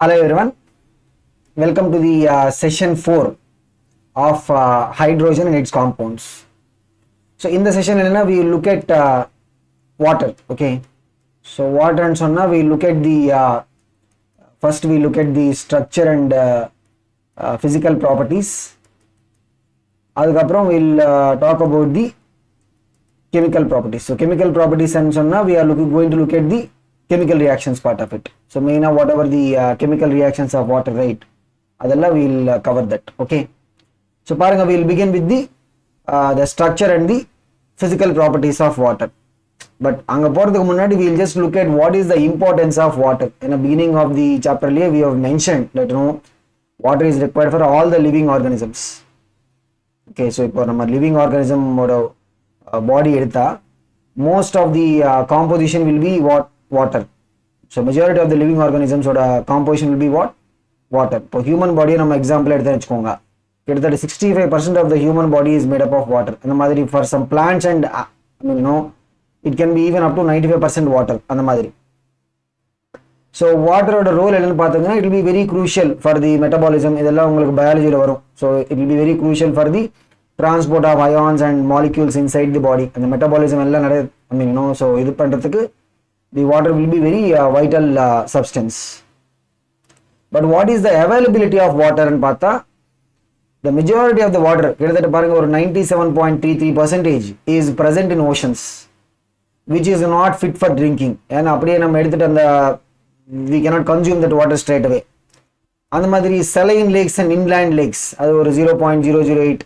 Hello everyone, welcome to the session 4 of hydrogen and its compounds. So in the session we will look at water. Okay, so water and sonna we look at the first we look at the structure and physical properties. Adukapram we'll talk about the chemical properties. So chemical properties and sonna we are going to look at the chemical reactions part of it. So main whatever the chemical reactions of water, right, adalla we'll cover that. Okay, so paranga we'll begin with the structure and the physical properties of water. But anga poradhukku munnadi we'll just look at what is the importance of water. In the beginning of the chapter we have mentioned that water is required for all the living organisms. Okay, so ipo nama living organism oda body edutha most of the composition will be water. So majority of the living organisms oda composition will be what? Water. For human body nama example edutha vechukonga, kidathata 65% of the human body is made up of water. And madri for some plants and it can be even up to 95% water and madri. So water oda role enna paathanga, it will be very crucial for the metabolism. Idella ungalku biology la varum. So it will be very crucial for the transport of ions and molecules inside the body and the metabolism ella so idu pandradhukku the water will be very vital substance. But what is the availability of water and paatha, the majority of the water kidathata paranga or 97.33% is present in oceans, which is not fit for drinking. And apdiye nam edutittu and we cannot consume that water straight away. And madri saline lakes and inland lakes adu or 0.008,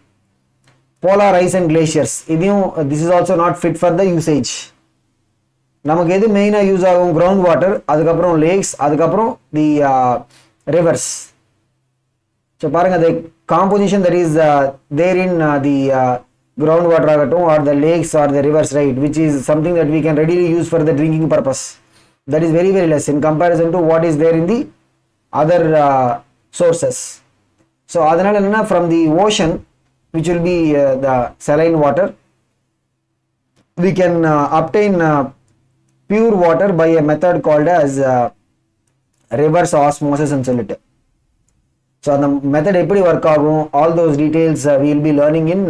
polar ice and glaciers, this is also not fit for the usage. நமக்கு எது மெயினா use ஆகும்? Ground water, அதுக்கப்புறம் லேக்ஸ், அதுக்கப்புறம் தி reverse. So பாருங்க the composition that is there in the ground water ஆகட்டும் or the lakes or the rivers, right, which is something that we can readily use for the drinking purpose, that is very very less in comparison to what is there in the other sources. So அதனால என்னன்னா from the ocean, which will be the saline water, we can obtain pure water by a method called as reverse osmosis and solid. So the method eppadi work agum, all those details we will be learning in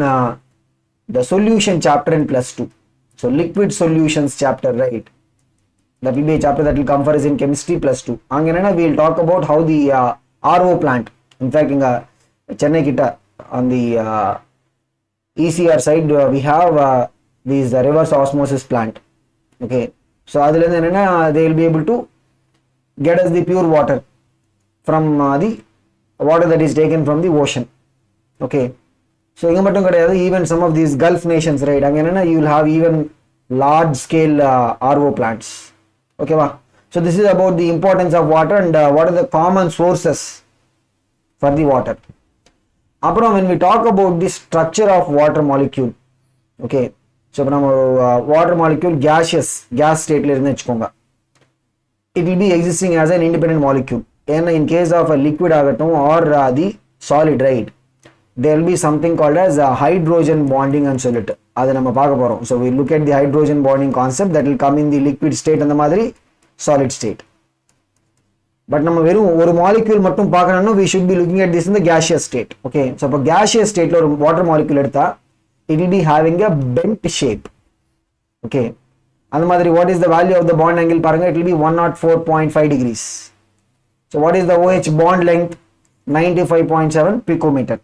the solution chapter in +2. So liquid solutions chapter, right, that will be a chapter that will come for us in chemistry +2. Angenana we will talk about how the RO plant, in fact in Chennai kitta on the ECR side we have this reverse osmosis plant. Okay, so adilenda enna they will be able to get us the pure water from the water that is taken from the ocean. Okay, so inga mattum kediyadhu, even some of these Gulf nations, right, anga enna you will have even large scale RO plants. Okay va, so this is about the importance of water and what are the common sources for the water. Aprom when we talk about the structure of water molecule, okay, so நம்ம water molecule gaseous gas state la irundha vechukonga, it will be existing as an independent molecule. And in case of a liquid agatum or the solid, right, there will be something called as hydrogen bonding and solid. Adu nama paaka porom. So we look at the hydrogen bonding concept that will come in the liquid state and the madri solid state. But நம்ம வெறும் ஒரு molecule மட்டும் பார்க்கணும்னா we should be looking at this in the gaseous state. Okay, so இப்போ gaseous state ல ஒரு water molecule எடுத்தா it will be having a bent shape. Okay, அந்த மாதிரி what is the value of the bond angle பாருங்க, it will be 104.5 degrees. So what is the OH bond length? 95.7 picometer.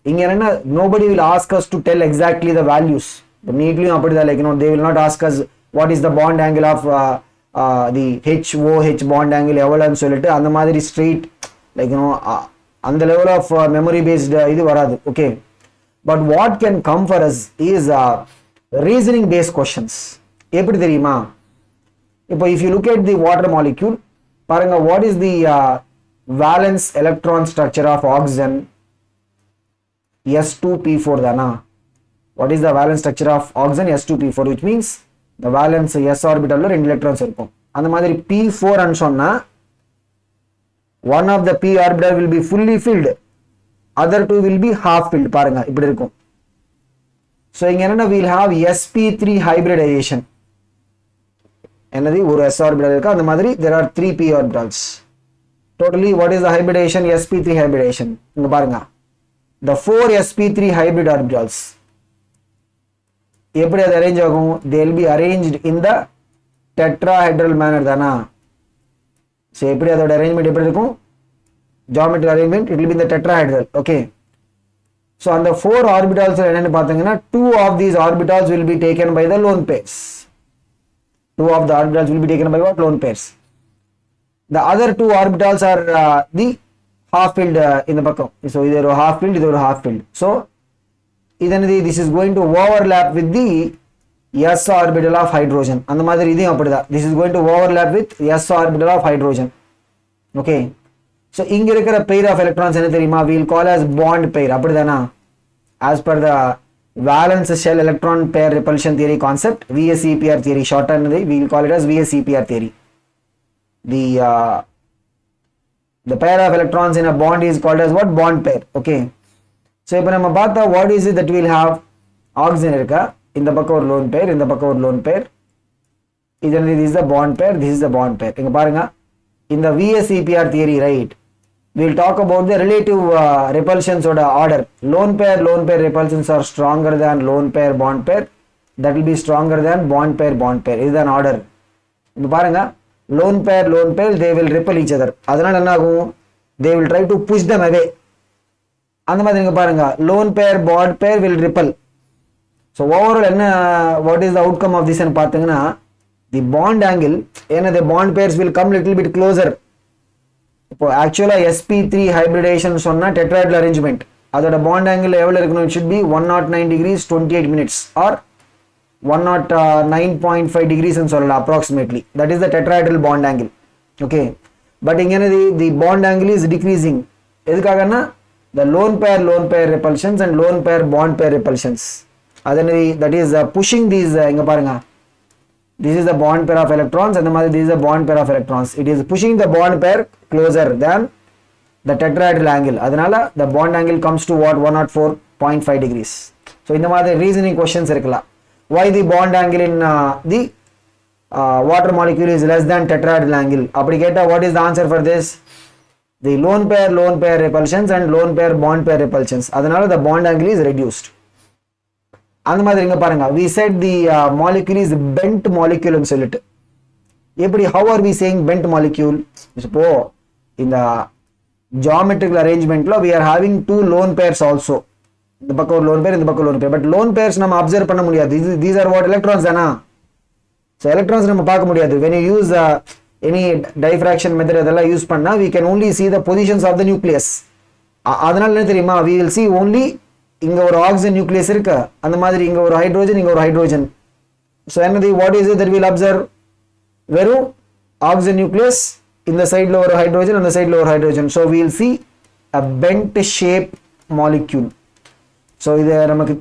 இங்க என்ன, nobody will ask us to tell exactly the values, but neatly அப்படிதான், like they will not ask us what is the bond angle of the HOH bond angle எவ்வளவுன்னு சொல்லிட்டு அந்த மாதிரி straight, like அந்த level of memory based இது வராது. Okay, but what can come for us is reasoning based questions. எப்படி தெரியுமா, இப்போ if you look at the water molecule பாருங்க, what is the valence electron structure of oxygen? S2p4 தானா? What is the valence structure of oxygen? S2p4, which means the valence s orbital la 2 electrons இருக்கும். அந்த மாதிரி p4 ன்னு சொன்னா one of the p orbital will be fully filled, other two will be half filled. பாருங்க இப்படி இருக்கும். So இங்க என்னன்னா we'll have sp3 hybridization. என்னது, ஒரு s orbital இருக்கு, அந்த மாதிரி there are 3 p orbitals. totally what is the hybridization? sp3 hybridization. இங்க பாருங்க, the 4 sp3 hybrid orbitals எப்படி அது அரேஞ்ச் ஆகும்? they will be arranged in the tetrahedral manner தானா? so எப்படி அதோட அரேஞ்ச்மெண்ட் எப்படி இருக்கும்? geometric arrangement, it will be in the tetrahedral. okay, so அந்த 4 orbitals என்னன்னு பாத்தீங்கன்னா 2 of these orbitals will be taken by the lone pairs. 2 of the orbitals will be taken by what? Lone pairs. The other 2 orbitals are the half filled in the பக்கம். so இது ஒரு half filled, இது ஒரு half filled. so இதனது this is going to overlap with the s orbital of hydrogen. அந்த மாதிரி இதையும் அப்படிதான், this is going to overlap with s orbital of hydrogen. okay, so இங்க இருக்கிற pair of electrons என்ன தெரியுமா? we will call as bond pair. அப்படிதானா? as per the valence shell electron pair repulsion theory concept, VSEPR theory shortened, we will call it as VSEPR theory. The pair of electrons in a bond is called as what? Bond pair. okay, so இப்போ நம்ம பார்த்தா what is it that we will have? oxygen இருக்கா, இந்த பக்கம் ஒரு lone pair, இந்த பக்கம் ஒரு lone pair, this is the bond pair, this is the bond pair. இங்க பாருங்க, in the VSEPR theory, right, we will talk about the relative repulsions or the order. Lone pair repulsions are stronger than lone pair bond pair, that will be stronger than bond pair. This is an order. இங்க பாருங்க, lone pair they will repel each other. அதனால என்ன ஆகும்? they will try to push them away. அந்த மாதிரி இங்க பாருங்க, lone pair bond pair will repel. so overall என்ன, what is the outcome of this ன்னு பாத்தீங்கன்னா, the bond angle, ஏன்னா the bond pairs will come little bit closer. இப்போ ஆக்சுவலா sp3 hybridization சொன்னா tetrahedral arrangement, அதோட bond angle எவ்வளவு இருக்கணும்? it should be 109 degrees 28 minutes or 109.5 degrees ன்னு சொல்லலாம் approximately. that is the tetrahedral bond angle. okay, but இங்க the bond angle is decreasing. எதுக்காகன்னா the lone pair repulsions and lone pair bond pair repulsions, that is pushing these. இங்க பாருங்க, this is the bond pair of electrons and this is the bond pair of electrons. it is pushing the bond pair closer than the tetrahedral angle. அதனால the bond angle comes to what? 104.5 degrees. so இந்த மாதிரி reasoning questions இருக்கலாம். why the bond angle in the water molecule is less than tetrahedral angle? அப்படி கேட்டா what is the answer for this? the lone pair repulsions and lone pair bond pair repulsions, அதனால the bond angle is reduced. அந்த மாதிரி இங்க பாருங்க, we said the molecule is bent molecule ன்னு சொல்லிட்டு. எப்படி, how are we saying bent molecule? இப்போ இந்த geometrical arrangementல we are having 2 lone pairs also. இந்த பக்கம் ஒரு lone pair, இந்த பக்கம் lone pair. but lone pairs நம்ம அப்சர்வ் பண்ண முடியாது. these are what? electrons தானா? so electrons நம்ம பார்க்க முடியாது. when you use any diffraction method அதெல்லாம் யூஸ் பண்ணா we can only see the positions of the nucleus. அதனால என்ன தெரியுமா? we will see only இங்க ஒரு ஆக்சிஜன் நியூக்ளியஸ் இருக்கு, அந்த மாதிரி இங்க ஒரு ஹைட்ரோஜன், இங்க ஒரு ஹைட்ரோஜன். so என்னது, what is it that we will observe? வெறும் ஆக்சிஜன் நியூக்ளியஸ், இந்த சைடுல ஒரு ஹைட்ரோஜன், அந்த சைடுல ஒரு hydrogen. so we will see a bent shape molecule. so இது நமக்கு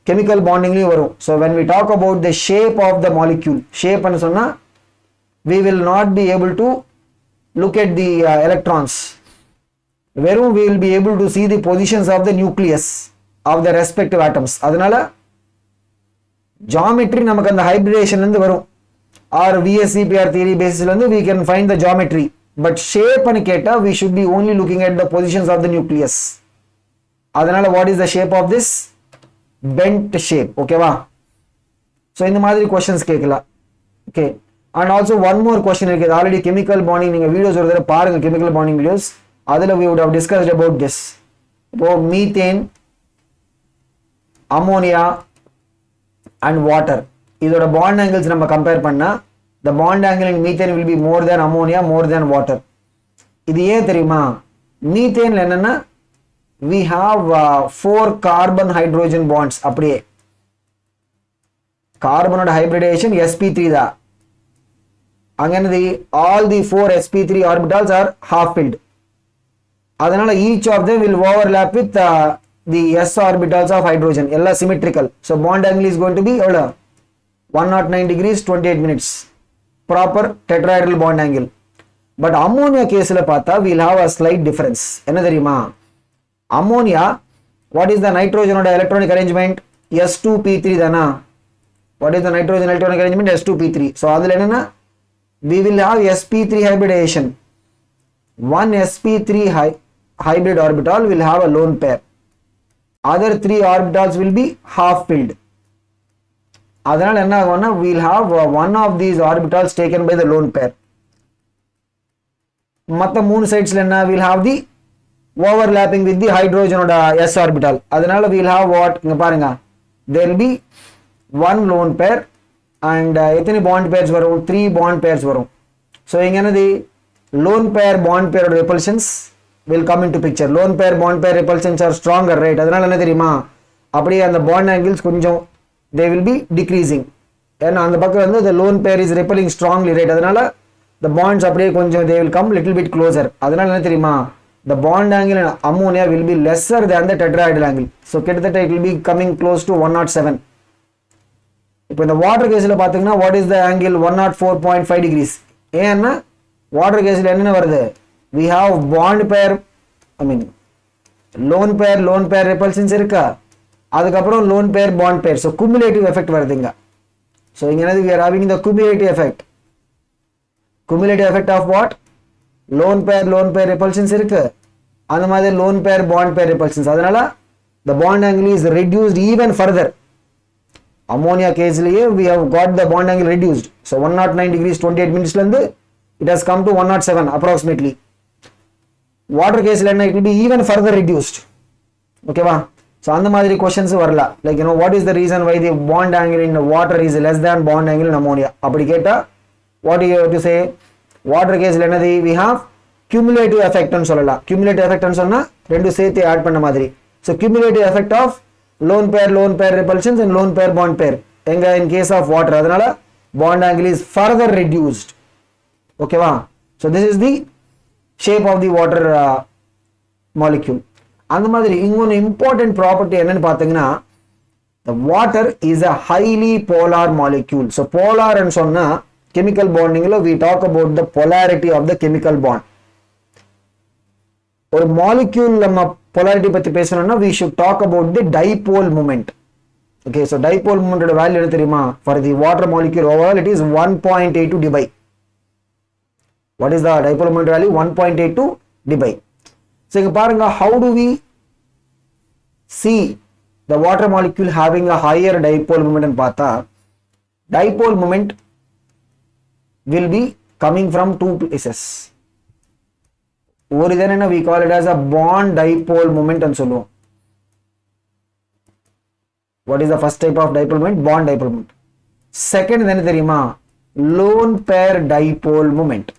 chemical bondingலயும் வரும். so when we talk about the shape of the molecule, shape ன்னு சொன்னா we will not be able to look at the electrons. வெறும் we will be able to see the positions of the nucleus of the respective atoms. அதனால geometry நமக்கு அந்த hybridization ல இருந்து வரும், or VSEPR theory basis ல இருந்து we can find the geometry. but shape ன்னு கேட்டா we should be only looking at the positions of the nucleus. அதனால what is the shape of this? bent shape. ஓகேவா? so இந்த மாதிரி questions கேட்கலாம். okay, and also one more question இருக்கு. already chemical bonding நீங்க videos ஒரு தடவை பாருங்க, chemical bonding videos, அதுல we would have discussed about this. இப்போ methane, ammonia and water, இதோட bond angles நம்ம compare பண்ணா the bond angle in methane will be more than ammonia, more than water. இது ஏன் தெரியுமா? methane என்னன்னா we have 4 carbon hydrogen bonds. அப்படியே கார்பனோட hybridization sp3 தான். அங்க all the 4 sp3 orbitals are half filled. அதனால each of them will overlap with the s orbitals of hydrogen. எல்லாம் symmetrical. so bond angle is going to be எவ்வளவு? 109 degrees 28 minutes. proper tetrahedral bond angle. but ammonia caseல பார்த்தா we will have a slight difference. என்ன தெரியுமா? ammonia, what is the nitrogen electronic arrangement? s2p3 தானா? what is the nitrogen electronic arrangement? s2p3. so அதுல என்னன்னா we will have sp3 hybridization. one sp3 hybrid orbital will have a lone pair, other 3 orbitals will be half filled. அதனால என்ன ஆகும்னா we'll have one of these orbitals taken by the lone pair. மற்ற 3 சைட்ஸ்ல என்ன we'll have the overlapping with the hydrogen ஓட s orbital. அதனால we'll have what, இங்க பாருங்க, there will be one lone pair and எத்தனை bond pairs வரும், 3 bond pairs வரும். So இங்க என்னது lone pair bond pair repulsions will come into picture. Lone pair bond pair repulsions are stronger, right? அதனால என்ன தெரியுமா, அப்படியே அந்த bond angles கொஞ்சம் they will be decreasing. ஏன்னா அந்த பக்கம் வந்து the lone pair is repelling strongly, right? அதனால the bonds அப்படியே கொஞ்சம் they will come little bit closer. அதனால என்ன தெரியுமா, the bond angle in ammonia will be lesser than the tetrahedral angle. So கிட்டத்தட்ட it will be coming close to 107. இப்போ இந்த water கேஸ்ல பாத்தீங்கன்னா what is the angle, 104.5 degrees. ஏன்னா water கேஸ்ல என்ன வருது, we have bond pair, I mean lone pair repulsions இருக்கா, அதுக்கப்புறம் lone pair bond pair. So cumulative effect வருதுங்க. So இங்க என்னது, we are having the cumulative effect of what, lone pair repulsions இருக்கு, அந்த மாதிரி lone pair bond pair repulsions. அதனால the bond angle is reduced even further. Ammonia கேஸ்லயே we have got the bond angle reduced. So 109 degrees 28 minutes ல இருந்து it has come to 107 approximately. Water கேஸ்ல என்ன, it will be even further reduced. Okay வா. So அந்த மாதிரி questions வரல, like you know what is the reason why the bond angle in water is less than bond angle in ammonia. அப்படி கேட்டா what do you have to say, water கேஸ்ல என்னது, we have cumulative effect னு சொல்லலாம். cumulative effect னு சொன்னா ரெண்டு சேர்த்து ஆட் பண்ண மாதிரி. So cumulative effect of lone pair repulsions and lone pair bond pair எங்க in case of water. அதனால bond angle is further reduced. Okay வா. So this is the shape of the water molecule. அந்த மாதிரி இன்னொரு important property என்னன்னு பாத்தீங்கன்னா, the water is a highly polar molecule. So polar ன்னு சொன்னா chemical bonding ல we talk about the polarity of the chemical bond. ஒரு molecule நம்ம polarity பத்தி பேசணும்னா we should talk about the dipole moment. Okay, so dipole moment ஓட value என்ன தெரியுமா, for the water molecule overall it is 1.82 dBi. What is the dipole moment value, 1.82 dBi. So இங்க பாருங்க, how do we see the water molecule having a higher dipole moment ன்னு பார்த்தா, dipole moment will be coming from two places. ஒரு இது என்ன, we call it as a bond dipole moment ன்னு சொல்லுவோம். What is the first type of dipole moment, bond dipole moment. Second என்ன தெரியுமா, lone pair dipole moment.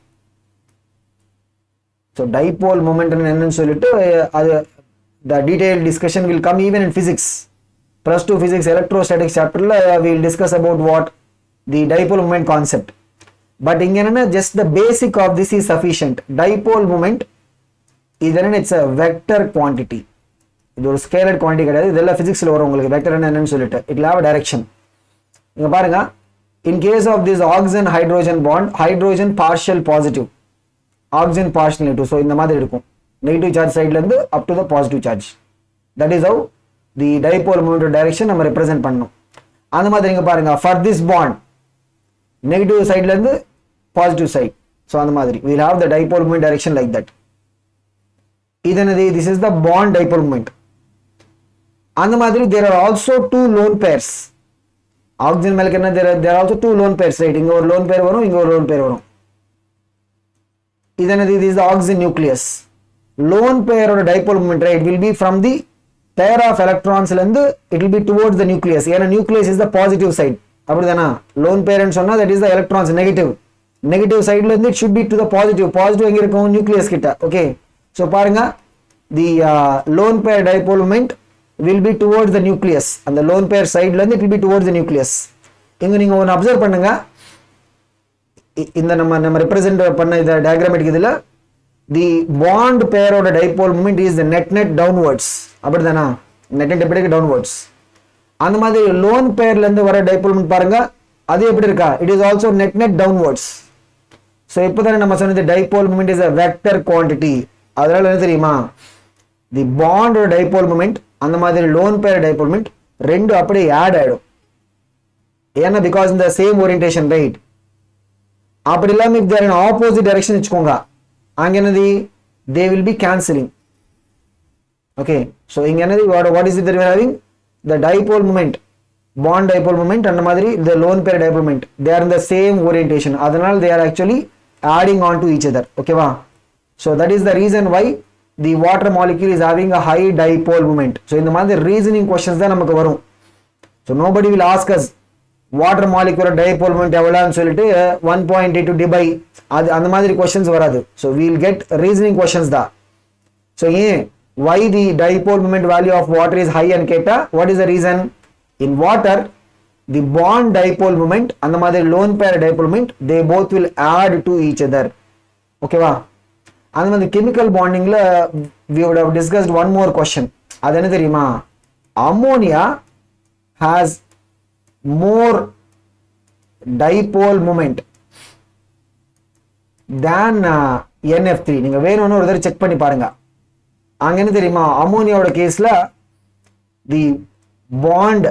So dipole moment என்னன்னு சொல்லிட்டு அது the detailed discussion will come even in physics. Plus 2 physics electrostatics chapter la we will discuss about what the dipole moment concept. But இங்க என்னன்னா just the basic of this is sufficient. Dipole moment இதென்ன, it's a vector quantity. இது ஒரு scalar quantity கிடையாது. இதெல்லாம் physicsல வரும் உங்களுக்கு vector என்னன்னு சொல்லிட்டு. It will have a direction. இங்க பாருங்க, in case of this oxygen hydrogen bond, hydrogen partial positive, oxygen partial negative. So இந்த மாதிரி இருக்கும், negative charge side ல இருந்து up to the positive charge. That is how the dipole moment direction நம்ம represent பண்ணணும். அந்த மாதிரி இங்க பாருங்க, for this bond negative side ல இருந்து positive side. So அந்த மாதிரி we will have the dipole moment direction like that. இதனது, this is the bond dipole moment. அந்த மாதிரி there are also two lone pairs. oxygen மேல என்ன, there are also two lone pairs, right? இங்க ஒரு lone pair வரும், இங்க ஒரு lone pair வரும். இதனது, this is the oxygen nucleus. Lone pair or dipole moment, right, will be from the pair of electrons ல இருந்து it will be towards the nucleus. ஏன்னா nucleus is the positive side. அப்படிதானா, lone pair ன்னு சொன்னா that is the electrons negative side ல இருந்து it should be to the positive எங்க இருக்கும், nucleus கிட்ட. Okay, so பாருங்க, the lone pair dipole moment will be towards the nucleus. அந்த lone pair side ல இருந்து it will be towards the nucleus. இங்க நீங்க ஒன்னு அப்சர்வ் பண்ணுங்க, இந்த நம்ம ரெப்ரசென்ட் பண்ண இந்த டயக்ராமேட்டிக் இதுல the bond pair ஓட dipole moment is the net downwards. அப்படிதானா, net எப்படி downwards. அந்த மாதிரி lone pair ல இருந்து வர dipole moment பாருங்க, அது எப்படி இருக்கா, it is also net downwards. So இப்போதானே நம்ம சொன்னது dipole moment is a vector quantity. அதனால என்ன தெரியுமா, the bond or dipole moment அந்த மாதிரி lone pair dipole moment ரெண்டு அப்படியே ஆட் ஆயிடும். ஏன்னா because in the same orientation, right? அப்படி இல்லாம if they are in opposite direction வச்சுக்கோங்க, anganadi they will be cancelling. Okay, so inganadi what is it that we are having? The dipole moment, bond dipole moment and madri the lone pair dipole moment, they are in the same orientation, adanal they are actually adding on to each other. Okay va? So that is the reason why the water molecule is having a high dipole moment. So in the மாதிரி reasoning questions தான் நமக்கு வரும். So nobody will ask us water molecule dipole moment எவ்வளவுன்னு சொல்லிட்டு 1.82 d by அது அந்த மாதிரி questions வராது. So we will get reasoning questions தான். So why the dipole moment value of water is high and கேட்டா what is the reason? In water the bond dipole moment and the மாதிரி lone pair dipole moment they both will add to each other. Okay va? And the chemical bonding la we would have discussed one more question. Adu enna theriyuma? Ammonia has more dipole moment than NF3. நீங்க வேணும்னு ஒரு தடவை check பண்ணி பாருங்க. அங்க என்ன தெரியுமா? அம்மோனியாவோட கேஸ்ல the bond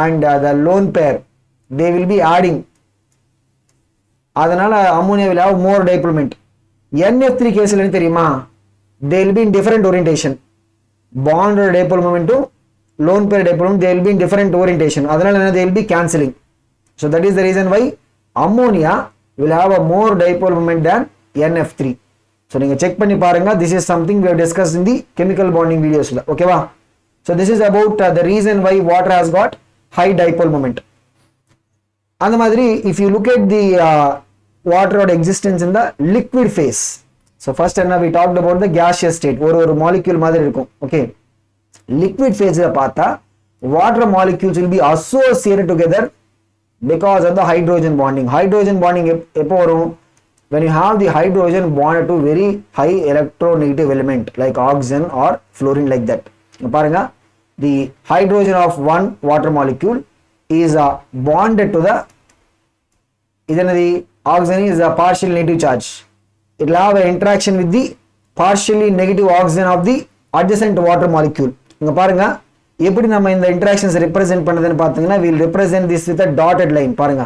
and the lone pair they will be adding. அதனால ammonia will have more dipole moment. NF3 கேஸ்ல என்ன தெரியுமா? They will be in different orientation. Bond or dipole moment to lone pair dipole moment they will be in different orientation. அதனால they will be cancelling. So that is the reason why ammonia will have a more dipole moment than NF3. So நீங்க check பண்ணி பாருங்க. This is something we have discussed in the chemical bonding videos. Okay va? So this is about the reason why water has got high dipole moment. And the madri if you look at the water or existence in the liquid phase. So first we talked about the gaseous state. ஒரு molecule மாதிரி இருக்கும். Okay. Liquid phase la பார்த்தா water molecules will be associated together because of the hydrogen bonding. Hydrogen bonding எப்போ வரும்? When you have the hydrogen bonded to very high electronegative element like oxygen or fluorine like that. பாருங்க, the hydrogen of one water molecule is bonded to the oxygen is a partially negative charge. It will have an interaction with the partially negative oxygen of the adjacent water molecule. இங்க பாருங்க எப்படி நம்ம இந்த interactions represent பண்ணதுன்னு பாத்தீங்கன்னா we will represent this with a dotted line. பாருங்க,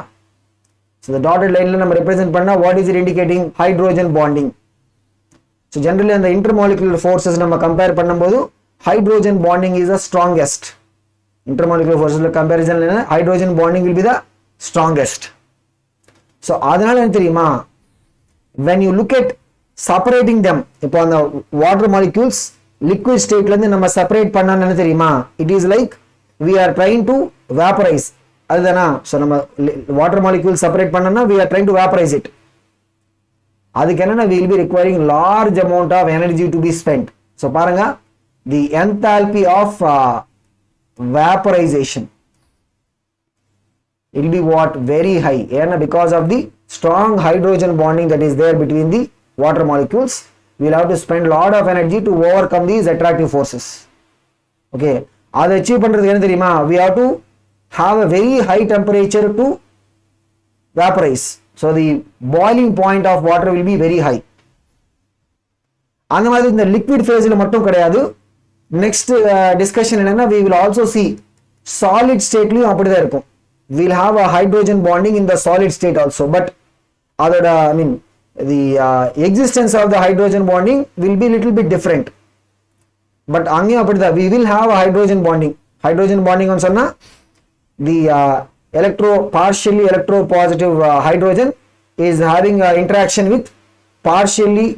so the dotted line ல நம்ம represent பண்ணா what is it indicating? Hydrogen bonding. So generally அந்த intermolecular forces நம்ம compare பண்ணும்போது hydrogen bonding is the strongest. Intermolecular forces comparison ல hydrogen bonding will be the strongest. So அதனால என்ன தெரியுமா? When you look at separating them, இப்போ அந்த water molecules liquid state ல இருந்து நம்ம separate பண்ணான்னு என்ன தெரியுமா? It is like we are trying to vaporize. அதுதானா? So நம்ம water molecule separate பண்ணனா we are trying to vaporize it. அதுக்கு என்னன்னா we will be requiring large amount of energy to be spent. So பாருங்க, the enthalpy of vaporization it will be what? Very high. Because of the strong hydrogen bonding that is there between the water molecules, we will have to spend lot of energy to overcome these attractive forces. Okay, அதை achieve பண்றதுக்கு என்ன தெரியுமா? We have to have a very high temperature to vaporize. So the boiling point of water will be very high. அந்த மாதிரி இந்த liquid phase ல மட்டும் கிடையாது. Next discussion என்னன்னா we will also see solid state லயும் அப்படிதான் இருக்கும். We will have a hydrogen bonding in the solid state also, but அதோட the existence of the hydrogen bonding will be little bit different. But அங்கேயும் அப்படிதான் we will have a hydrogen bonding. Hydrogen bonding னு சொன்னா the partially electropositive hydrogen is having interaction with partially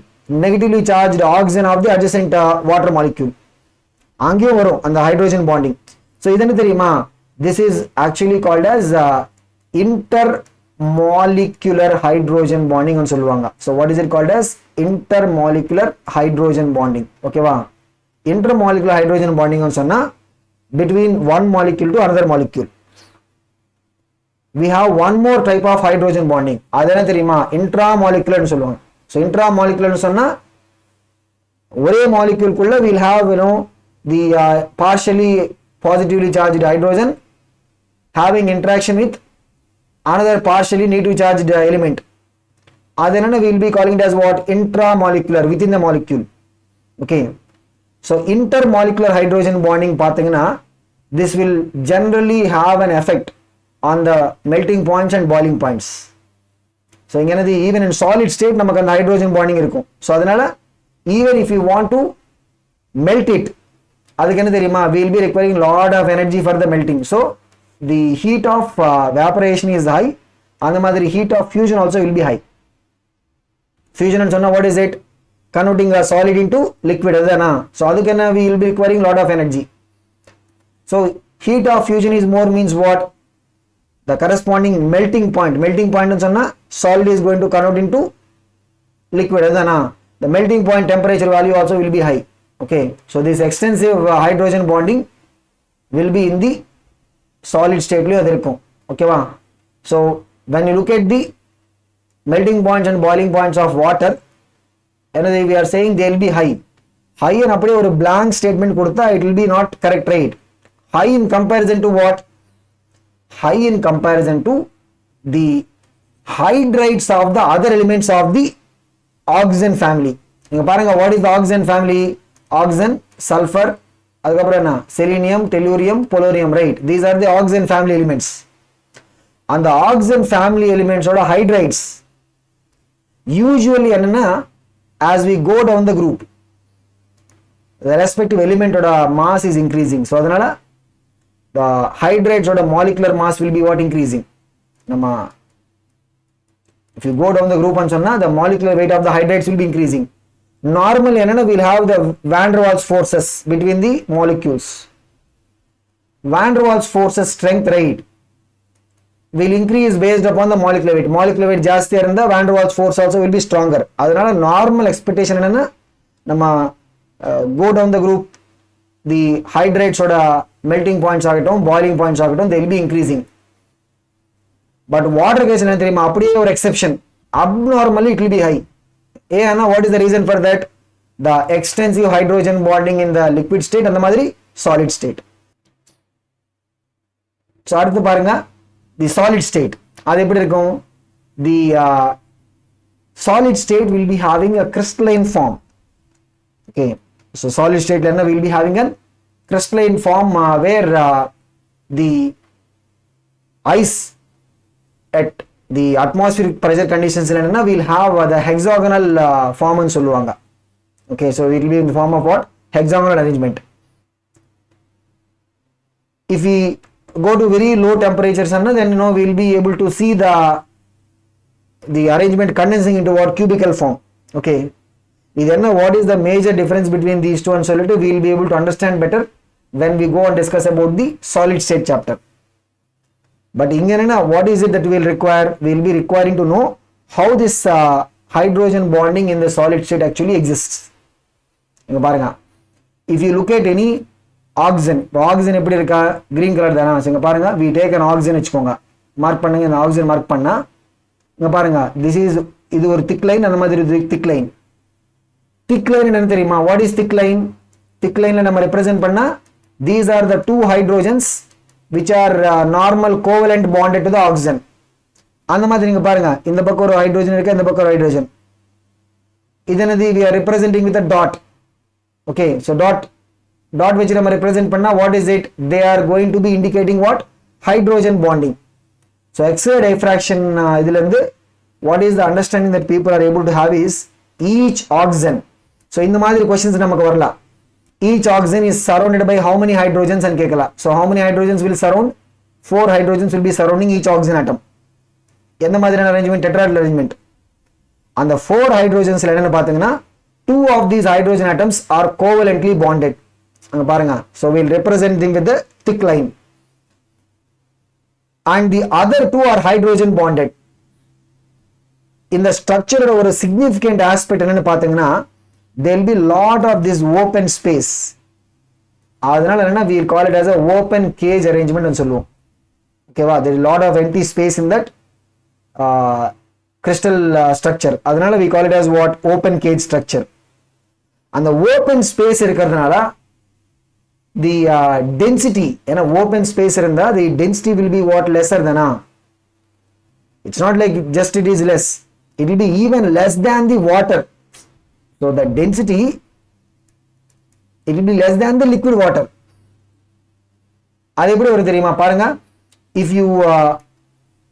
negatively charged oxygen of the adjacent water molecule. அங்கேயும் வரும் அந்த hydrogen bonding. So இது என்ன தெரியுமா? This is actually called as intermolecular hydrogen bonding னு சொல்லுவாங்க. So what is it called as? Intermolecular hydrogen bonding. Okay வா? Intermolecular hydrogen bonding னு சொன்னா between one molecule to another molecule. We have one more type of hydrogen bonding. அது என்ன தெரியுமா? Intramolecular னு சொல்லுவாங்க. So intramolecular னு சொன்னா ஒரே molecule குள்ள we'll have the partially positively charged hydrogen having interaction with another partially negative charged element. That we will be calling it as what? Intramolecular, within the molecule. Okay. So intermolecular hydrogen bonding pathina, this will generally have an effect on the melting points and boiling points. So இங்கே என்னது even in solid state நமக்கு அந்த hydrogen bonding இருக்கும். So அதனால even if you want to melt it, அதுக்கு என்ன தெரியுமா, will be requiring lot of energy for the melting. So the heat of vaporization is high, அந்த மாதிரி heat of fusion also will be high. Fusion சொன்னா what is it, converting a solid into liquid அதுதானா. ஸோ அதுக்கு என்ன, we will be requiring lot of energy. So heat of fusion is more means what, the corresponding melting point னு சொன்னா solid is going to convert into liquid அதுதானா. The melting point temperature value also will be high. Okay, so this extensive hydrogen bonding will be in the solid state லயும் அது இருக்கும். ஓகேவா. So when you look at the melting points and boiling points of water, we are saying they will be high and அப்படியே ஒரு blank statement கொடுத்தா it will be not correct, right? High in comparison to what? High in comparison to the hydrides of the other elements of the oxygen family. நீங்க பாருங்க, what is the oxygen family? Oxygen, sulfur, அதுக்கப்புறம் என்ன, selenium, tellurium, polonium, right? These are the oxygen family elements. அந்த oxygen family elements ஓட hydrides usually என்னன்னா, as we go down the group, the respective element oda mass is increasing. So adanala the hydrides oda molecular mass will be what, increasing. Nama if you go down the group and sonna, the molecular weight of the hydrides will be increasing. Normally enna we'll have the van der Waals forces between the molecules. Van der Waals forces strength, right, will increase based upon the molecular weight. Molecular weight ஜாஸ்தியா இருந்தா van der Waals force also will be stronger. அதனால normal expectation என்னன்னா, நம்ம go down the group, the hydrides ஓட melting points ஆகட்டும், boiling points ஆகட்டும், they will be increasing. But water case என்ன தெரியுமா, அப்படியே ஒரு exception, abnormally it will be high. ஏன்னா what is the reason for that? The extensive hydrogen bonding in the liquid state and the மாதிரி solid state. So அடுத்து பாருங்க, the solid state. அது எப்படி இருக்கும், the solid state will be having a crystalline form. Okay, so solid state என்ன will be having a crystalline form where the ice at the atmospheric pressure conditions என்னன்னா will have the hexagonal form னு சொல்லுவாங்க. Okay, so it will be in the form of what, hexagonal arrangement. If we go to very low temperatures, then we will be able to see the arrangement condensing into what, cubical form. Okay, what is the major difference between these two and solid? We will be able to understand better when we go and discuss about the solid state chapter. But what is it that we will require? We will be requiring to know how this hydrogen bonding in the solid state actually exists. If you look at any oxygen, oxygen எப்படி இருக்கா, green color தானா. இங்க பாருங்க, we take an oxygen வெச்சுக்கோங்க, mark பண்ணுங்க, இந்த oxygen mark பண்ணா இங்க பாருங்க, this is, இது ஒரு thick line, அந்த மாதிரி இது thick line. Thick line என்னன்னு தெரியுமா, what is thick line? Thick line ல நம்ம represent பண்ணா, these are the two hydrogens which are normal covalent bonded to the oxygen. அந்த மாதிரி நீங்க பாருங்க, இந்த பக்கம் ஒரு ஹைட்ரோஜன் இருக்கு, இந்த பக்கம் ஒரு ஹைட்ரோஜன். இது என்னது, we are representing with a dot. Okay, so dot which நம்ம represent பண்ணா, what is it, they are going to be indicating what, hydrogen bonding. So X-ray diffraction இதுல இருந்து what is the understanding that people are able to have is each oxygen. So இந்த மாதிரி questions நமக்கு வரலாம். Each oxygen is surrounded by how many hydrogens and கேட்கலாம். So how many hydrogens will surround? 4 hydrogens will be surrounding each oxygen atom. எந்த மாதிரியான arrangement, tetrahedral arrangement. அந்த 4 hydrogens என்னன்னு பாத்தீங்கன்னா, 2 of these hydrogen atoms are covalently bonded. அங்க பாருங்க, so we'll represent them with the thick line, and the other 2 are hydrogen bonded. இந்த structure ஒரு significant aspect என்னன்னு பாத்தீங்கன்னா, there will be lot of this open space. அதனால என்னன்னா, we call it as a open cage arrangement னு சொல்லுவோம். ஓகேவா, there is a lot of empty space in that crystal structure. அதனால we call it as what, open cage structure. அந்த open space இருக்கிறதுனால the density, ஏன்னா open space இருந்தா the density will be what, lesser than it's not like just it is less, it will be even less than the water. So the density, it will be less than the liquid water. அது எப்படி வரும் தெரியுமா, பாருங்க, if you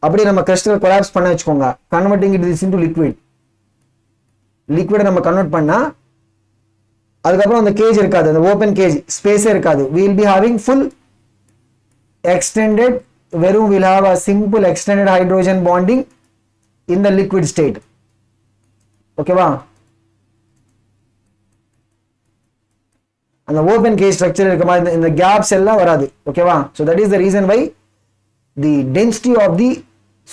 அப்படியே நம்ம crystal collapse பண்ண வச்சுக்கோங்க, converting it this into liquid. லிக்விடை நம்ம கன்வெர்ட் பண்ணா அதுக்கப்புறம் அந்த கேஜ் இருக்காது, அந்த ஓப்பன் கேஜ் ஸ்பேஸே இருக்காது. we will be having full extended, வெறும் will have a simple extended hydrogen bonding in the liquid state. ஓகேவா? அந்த ஓப்பன் கேஜ் ஸ்ட்ரக்சர் இருக்க மாதிரி இந்த கேப்ஸ் எல்லாம் வராது. ஓகேவா? so that is the reason why the density of the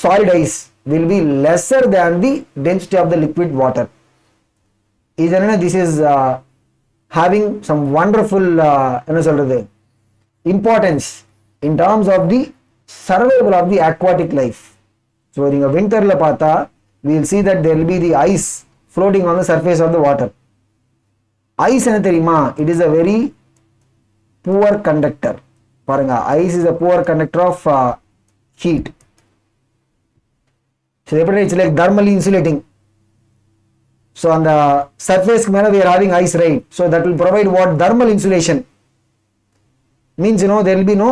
solid ice will be lesser than the density of the liquid water. This is having some wonderful importance in terms of the survival of the aquatic life. So in the winter la paatha, we will see that there will be the ice floating on the surface of the water. Ice enna theriyuma, it is a very poor conductor. Paranga, ice is a poor conductor of heat. So it's like thermally insulating. So on the surface we are having ice, right? So that will provide what? Thermal insulation. Means there will be no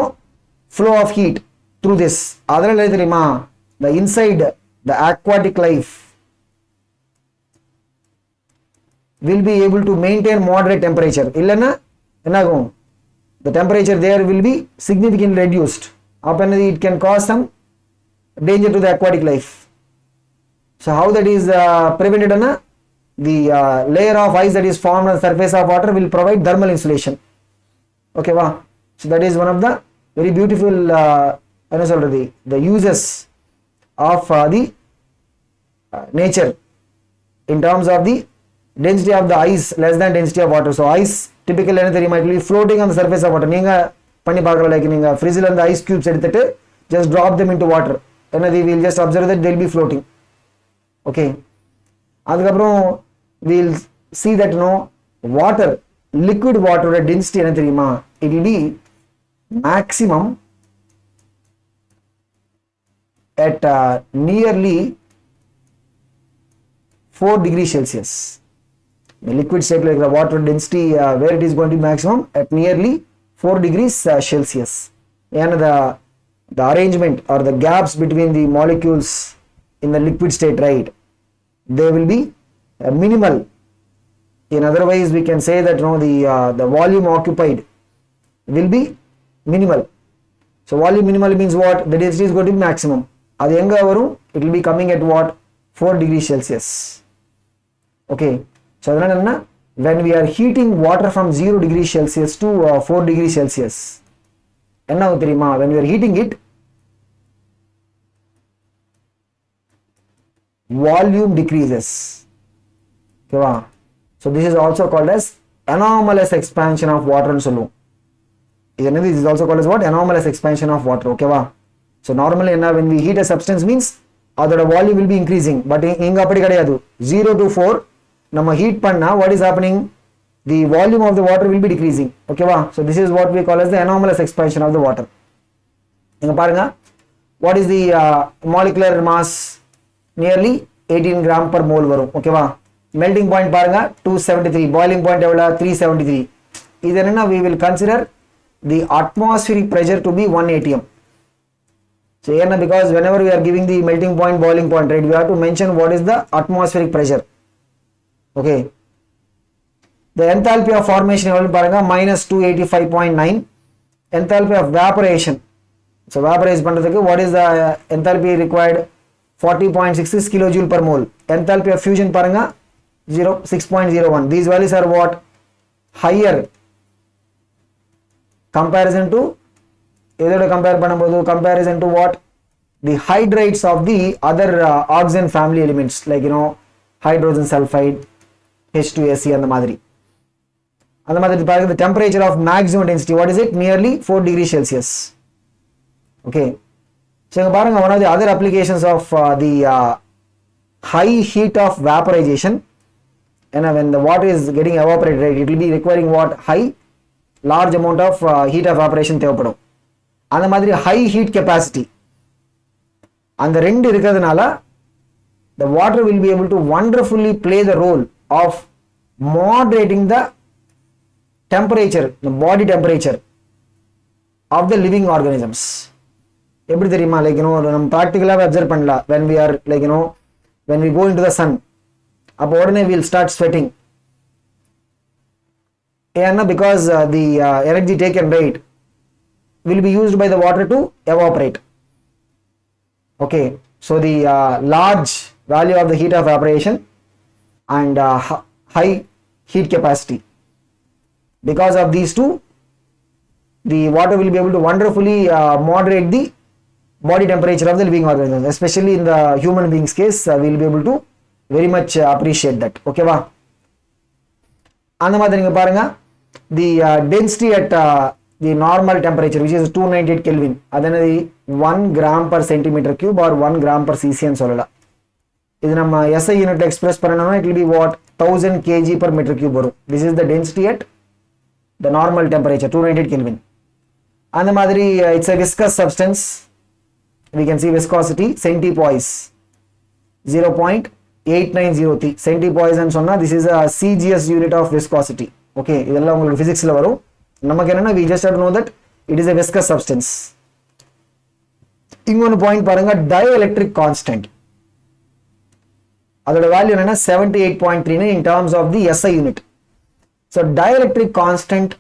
flow of heat through this. The inside the aquatic life will be able to maintain moderate temperature. Illana enagum, the temperature there will be significantly reduced. It can cause some danger to the aquatic life. So how that is prevented? The layer of ice that is formed on the surface of water will provide thermal insulation. Okay, wow. So that is one of the very beautiful the uses of the nature in terms of the density of the ice less than density of water. So ice typically might be floating on the surface of water. Neenga panni paakala, like neenga fridge la and ice cubes edutittu just drop them into water, and we will just observe that they will be floating. Okay, adukaprom we will see that water, liquid water density enna theriyuma, it will be maximum at nearly 4 degrees Celsius. The liquid state, like the water density, where it is going to be maximum at nearly 4 degrees Celsius. And the arrangement or the gaps between the molecules in the liquid state, right, they will be minimal. In other ways, we can say that the volume occupied will be minimal. So volume minimal means what? The density is going to be maximum. Adu enga varum? It will be coming at what? 4 degrees Celsius. Okay. So when we are heating water from 0 degrees Celsius to 4 degrees Celsius, enna theriyuma, when we are heating it, volume decreases. Okay, wow. So this is also called as anomalous expansion of water and solum. This is also called as what? Anomalous expansion of water. Okay, wow. So normally when we heat a substance means the volume will be increasing, but inga appadi kadiyadu. 0 to 4 nama heat panna, what is happening? The volume of the water will be decreasing. Okay, wow. So this is what we call as the anomalous expansion of the water. Inga parunga, what is the molecular mass? Nearly 18 gram per mole varum. Okay, wow. Melting point parunga 273, boiling point evla 373. Idanna we will consider the atmospheric pressure to be 1 atm. So because whenever we are giving the melting point, boiling point, right, we have to mention what is the atmospheric pressure. Okay, the enthalpy of formation paranga minus 285.9. Enthalpy of evaporation, so vaporize pandradhukku what is the enthalpy required? 40.66 kilojoule per mole. Enthalpy of fusion paranga 6.01. These values are what? Higher comparison to comparison to what? The hydrides of the other oxygen family elements, like hydrogen sulfide, H2SC and the madri. The temperature of maximum density, what is it? Nearly 4 degrees Celsius. Okay. So one of the other applications of the high heat of vaporization, and when the water is getting evaporated, right, it will be requiring what? Large amount of heat of evaporation தேவைப்படும். அந்த மாதிரி high heat capacity அந்த ரெண்டு இருக்கிறதுனால the water will be able to wonderfully play the role of moderating the temperature, the body temperature of the living organisms. எப்படி தெரியுமா, like நம்ம ப்ராக்டிக்கலாகவே observe பண்ணலாம். when we are like when we go into the sun, அப்போ உடனே we'll start sweating. ஏன்னா because the energy taken, right, will be used by the water to evaporate. Okay, so the large value of the heat of evaporation and high heat capacity, because of these two, the water will be able to wonderfully moderate the body temperature of the living organisms, especially in the human beings case. We will be able to very much appreciate that. Okay va, அந்த மாதிரி நீங்க பாருங்க, the density at the normal temperature, which is 298 Kelvin, அதனது 1 gram per centimeter cube or 1 gram per cc ன்னு சொல்லலாம். இது நம்ம SI unit express பண்ணனும்னா it will be what, 1000 kg per meter cube வரும். This is the density at the normal temperature 298 Kelvin. அந்த மாதிரி it's a viscous substance. We can see viscosity centipoise 0.890 centipoise ன்னு சொன்னா this is a CGS unit of viscosity. Okay, இதெல்லாம் உங்களுக்கு பிசிக்ஸ்ல வரும். நமக்கு என்னன்னா we just have to know that it is a viscous substance. இன்னொரு பாயிண்ட் பாருங்க, dielectric constant. அதோட வேல்யூ என்னன்னா 78.39 in terms of the SI unit. So dielectric constant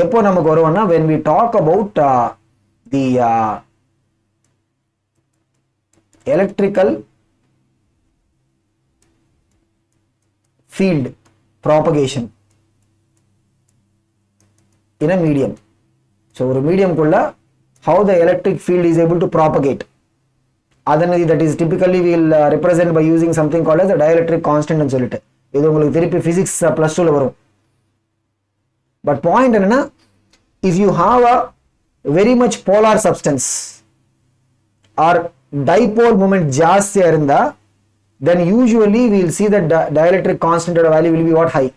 எப்போ நமக்கு வரும்னா when we talk about the electrical field propagation in a medium. So ஒரு medium குள்ள how the electric field is able to propagate, அதனது that is typically we will represent by using something called as the dielectric constant ன்னு சொல்லிட்டு. இது உங்களுக்கு திருப்பி physics +2 ல வரும். But point என்னன்னா, if you have a very much polar substance or dipole moment ஜாஸ்தியா இருந்தா, then usually we will see that dielectric constant value will be what, high.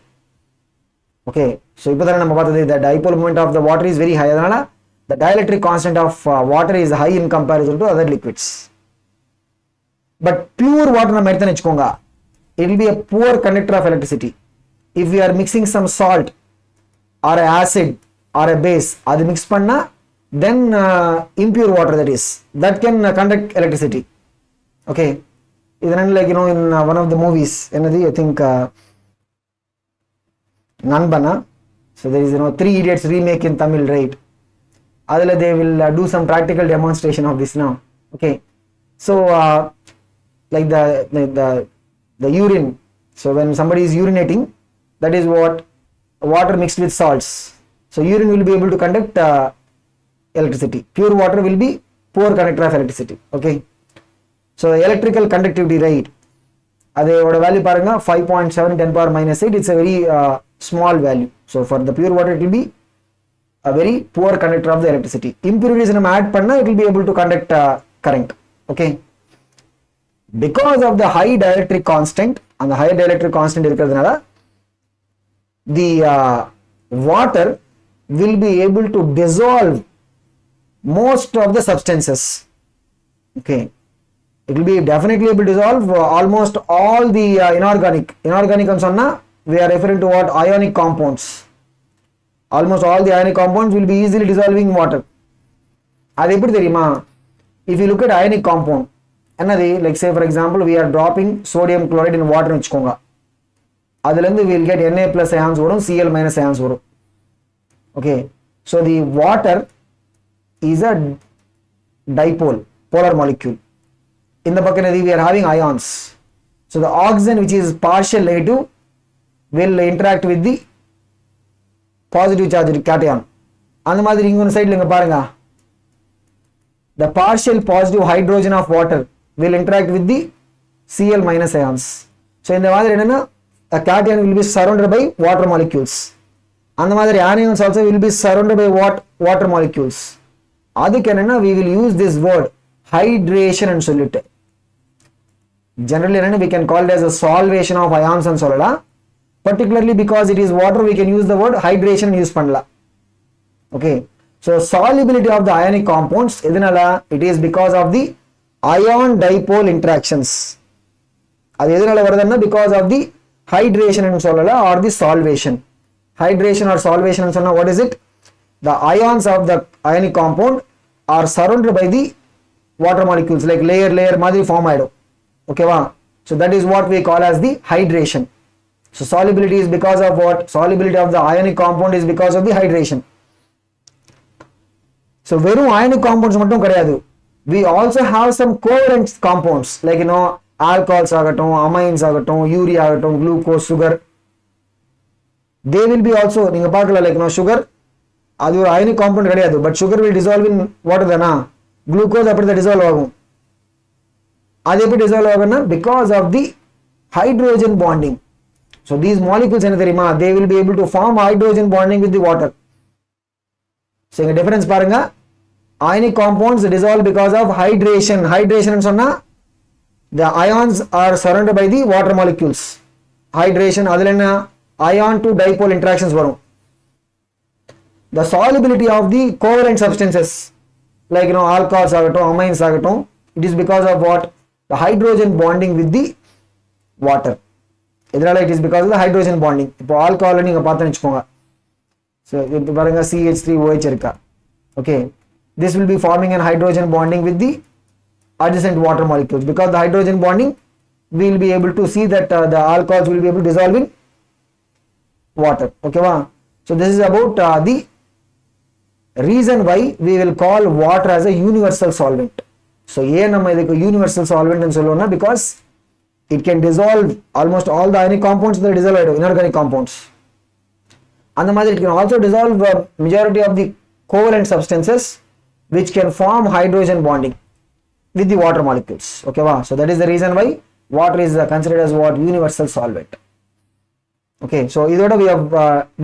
Okay, so இப்போதானே நம்ம பார்த்தது the dipole moment of the water is very high, அதனால the dielectric constant of water is high in comparison to other liquids. But pure water நம்ம எடுத்து வெச்சுக்கோங்க, it will be a poor conductor of electricity. If we are mixing some salt or a acid or a base, அது mix பண்ணா, then impure water that can conduct electricity. Okay, இதனால like in one of the movies, என்னது I think நண்பனா, so there is 3 Idiots remake in Tamil, right? அதுல they will do some practical demonstration of this now. Okay, so like the urine, so when somebody is urinating, that is what, water mixed with salts. So urine will be able to conduct electricity. Pure water will be poor conductor of electricity. Okay, so electrical conductivity, right, அதோட value பாருங்க 5.7 10 power minus 8. It's a very small value. So for the pure water it will be a very poor conductor of the electricity. Impurities நம்ம add பண்ணா it will be able to conduct current. Okay, because of the high dielectric constant, and the high dielectric constant இருக்கிறதுனால the water will be able to dissolve most of the substances. Okay, it will be definitely able to dissolve almost all the inorganic ன்னு சொன்னா we are referring to what, ionic compounds. Almost all the ionic compounds will be easily dissolving water. அது எப்படி தெரியுமா, if you look at ionic compound, என்னது, like say for example we are dropping sodium chloride in water ன்னு வெச்சுக்கோங்க, அதுல இருந்து we will get Na plus ions வரும், Cl minus ions வரும். Okay, so the water is a dipole, polar molecule. In the பக்கம் we are having ions. So the oxygen which is partial negative will interact with the positive charged cation. அந்த மாதிரி இங்க சைடுல இங்க பாருங்க, the partial positive hydrogen of water will interact with the Cl minus ions. So இந்த மாதிரி என்னன்னா, a cation will be surrounded by water molecules. அந்த மாதிரி anions also will be surrounded by water molecules. அதுக்கு என்னன்னா, we will use this word hydration ன்னு சொல்லிட்டு. Generally என்னன்னா, we can call it as a solvation of ions ன்னு சொல்லலாம். Particularly because it is water, we can use the word hydration use பண்ணலாம். Okay, so solubility of the ionic compounds எதனால, it is because of the ion dipole interactions. அது எதனால வருதுன்னா, because of the hydration ன்னு சொல்லலாம், or the solvation. Hydration or solvation ன்னு சொன்னா what is it, the ions of the ionic compound are surrounded by the water molecules, like layer மாதிரி form ஆயிடும். ஓகேவா? So that is what we call as the hydration. So solubility is because of what? Solubility of the ionic compound is because of the hydration. So வெறும் ionic compounds மட்டும் கிடையாது. We also have some covalent compounds like alcohols ஆகட்டும், amines ஆகட்டும், urea ஆகட்டும், glucose, sugar. They will be also, நீங்க பார்க்கல like sugar அது ஒரு ionic compound கிடையாது, but sugar will dissolve in water தானா? Glucose அப்படி dissolve ஆகும். அது எப்படி dissolve ஆகும்னா because of the hydrogen bonding. So these molecules என்ன தெரியுமா? They will be able to form hydrogen bonding with the water. So இங்க difference பாருங்க. Ionic compounds dissolve because of hydration. Hydration ன்னு சொன்னா the ions are surrounded by the water molecules. Hydration அதுல என்ன? Ion to dipole interactions வரும். The solubility of the covalent substances like alcohols ஆகட்டும், amines ஆகட்டும், it is because of what? The hydrogen bonding with the water. இதனால it is because of the hydrogen bonding. இப்போ alcohol நீங்க பார்த்தேன்னு வெச்சுக்கோங்க. So இப்போ பாருங்க CH3OH இருக்கா. Okay. This will be forming an hydrogen bonding with the adjacent water molecules. Because the hydrogen bonding, we will be able to see that the alcohols will be able to dissolve in water. Okay, wow. So this is about the reason why we will call water as a universal solvent. So ஏன் நம்ம இதுக்கு universal solvent ன்னு சொல்லுவோம்னா because it can dissolve almost all the ionic compounds that dissolve inorganic compounds. அந்த மாதிரி it can also dissolve majority of the covalent substances which can form hydrogen bonding with the water molecules. Okay, wow. So that is the reason why water is considered as what? Universal solvent. Okay, so idoda we have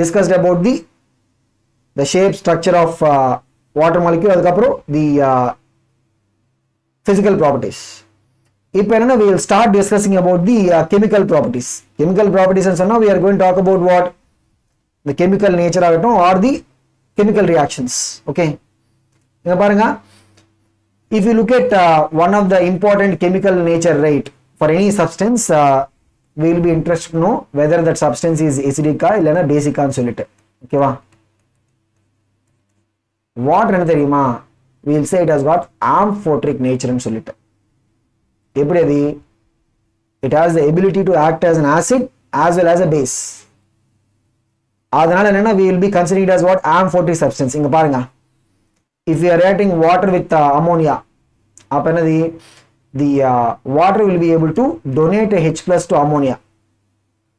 discussed about the shape, structure of water molecule, adukapro the physical properties. Ipo enna we will start discussing about the chemical properties. Chemical properties and so now we are going to talk about what? The chemical nature agatum or the chemical reactions. Okay, inga parunga, if you look at one of the important chemical nature, right, for any substance, we will be interested to know whether that substance is acidic illana basic nu solittu. Okay va? Water enna theriyuma? We will say it has got amphoteric nature nu solittu. Eppadi adi? It has the ability to act as an acid as well as a base. அதனால என்னன்னா we will be considering it as what? Amphoteric substance. இங்க பாருங்க, if we are reacting water with ammonia, அப்ப என்னது? The water will be able to donate a H plus to ammonia.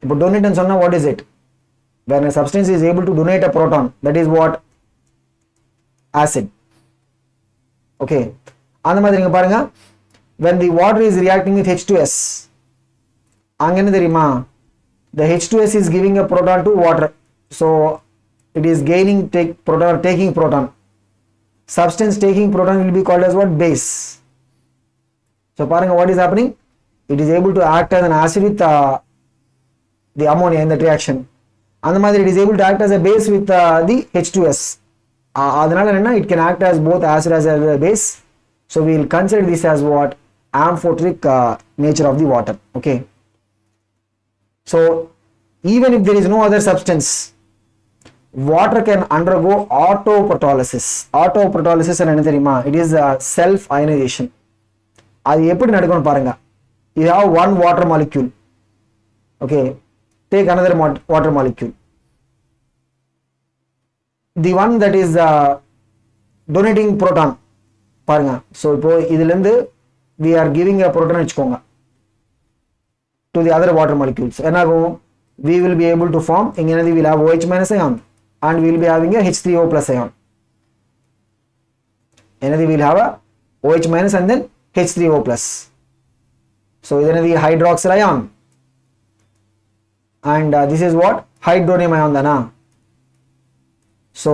இப்போ donate ன்னு சொன்னா what is it? When a substance is able to donate a proton, that is what? Acid. Okay, அந்த மாதிரி இங்க பாருங்க, when the water is reacting with H2S, அங்க என்ன தெரியுமா? The H2S is giving a proton to water. So it is gaining proton or taking proton. Substance taking proton will be called as what? Base. So paranga, what is happening? It is able to act as an acid with the ammonia in that reaction. And the mother, it is able to act as a base with the H2S. It can act as both acid as a base. So we will consider this as what? Amphoteric nature of the water. Okay. So even if there is no other substance, water can undergo autoprotolysis. Autoprotolysis and enna theriyuma? It is self ionization. Adu eppadi nadakkum parunga. You have one water molecule. Okay, take another water molecule. The one that is donating proton parunga. So ipo idilende we are giving a proton vechukonga to the other water molecules. Enagum, we will be able to form, we will have OH minus ion and we will be having a H3O plus ion. We will have a OH minus and then H3O plus. So this is the hydroxyl ion and this is what? Hydronium ion dana. So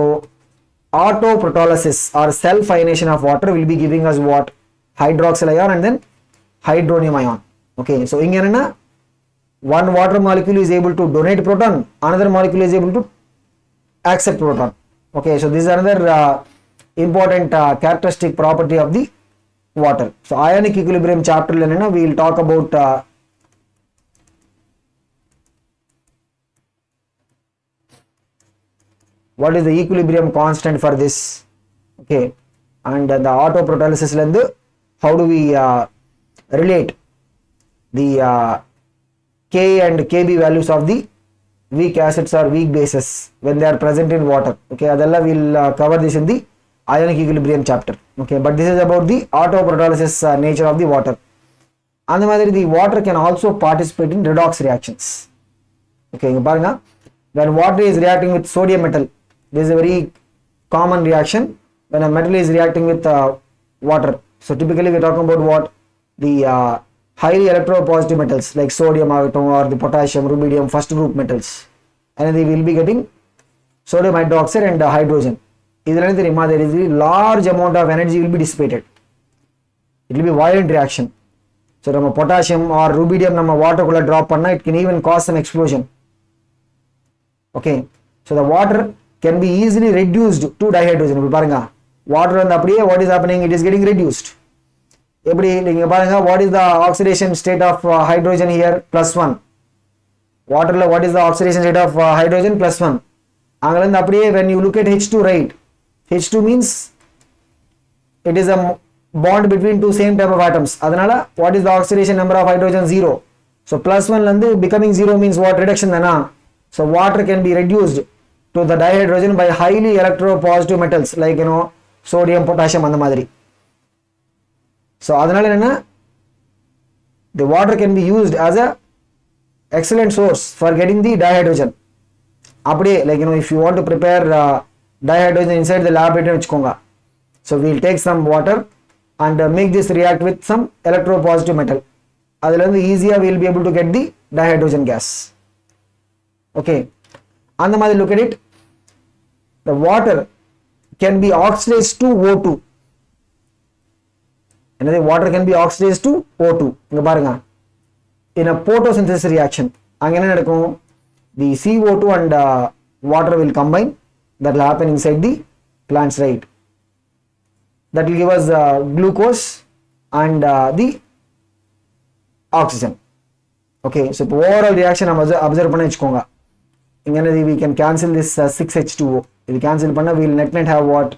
autoprotolysis or self ionization of water will be giving us what? Hydroxyl ion and then hydronium ion. Okay, so inga one water molecule is able to donate proton, another molecule is able to accept proton. Okay, so this is another important characteristic property of the water. So ionic equilibrium chapter we will talk about what is the equilibrium constant for this. Okay, and the autoprotolysis lendu how do we relate the K and Kb values of the weak acids or weak bases when they are present in water. Okay, adalla we'll cover this in the ionic equilibrium chapter. Okay, but this is about the autoprotolysis nature of the water. And the water can also participate in redox reactions. Okay, when water is reacting with sodium metal, this is a very common reaction when a metal is reacting with water. So typically we are talking about what? The highly electropositive metals like sodium or the potassium, rubidium, first group metals. And they will be getting sodium hydroxide and hydrogen. There is a large amount of energy will be dissipated. It will be violent reaction. So nama potassium or rubidium nama water kulla drop panna, it can even cause some explosion. Okay, so the water can be easily reduced to dihydrogen. Water and what is happening? It is getting reduced. What is the oxidation state of hydrogen here? +1. Water what is the oxidation state of hydrogen? +1. When you look at H2, right? H2 means it is a bond between two same type of atoms. Adanala, what is the oxidation number of hydrogen? 0. So +1 landu becoming 0 means what? Reduction dana. So water can be reduced to the dihydrogen by highly electropositive metals like sodium, potassium and the madri. So adanala the water can be used as a excellent source for getting the dihydrogen. Like if you want to prepare dihydrogen inside the laboratory, so we'll take some water and make this react with some electropositive metal. Adalandi easier we'll be able to get the dihydrogen gas. Okay, and the look at it. The water can be oxidized to O2. And the water can be oxidized to O2. In a photosynthesis reaction, the CO2 and water will combine. That will happen inside the plants, right? That will give us glucose and the oxygen. Okay, so overall reaction observe panna we can cancel this 6H2O. If we cancel panna, we will net have what?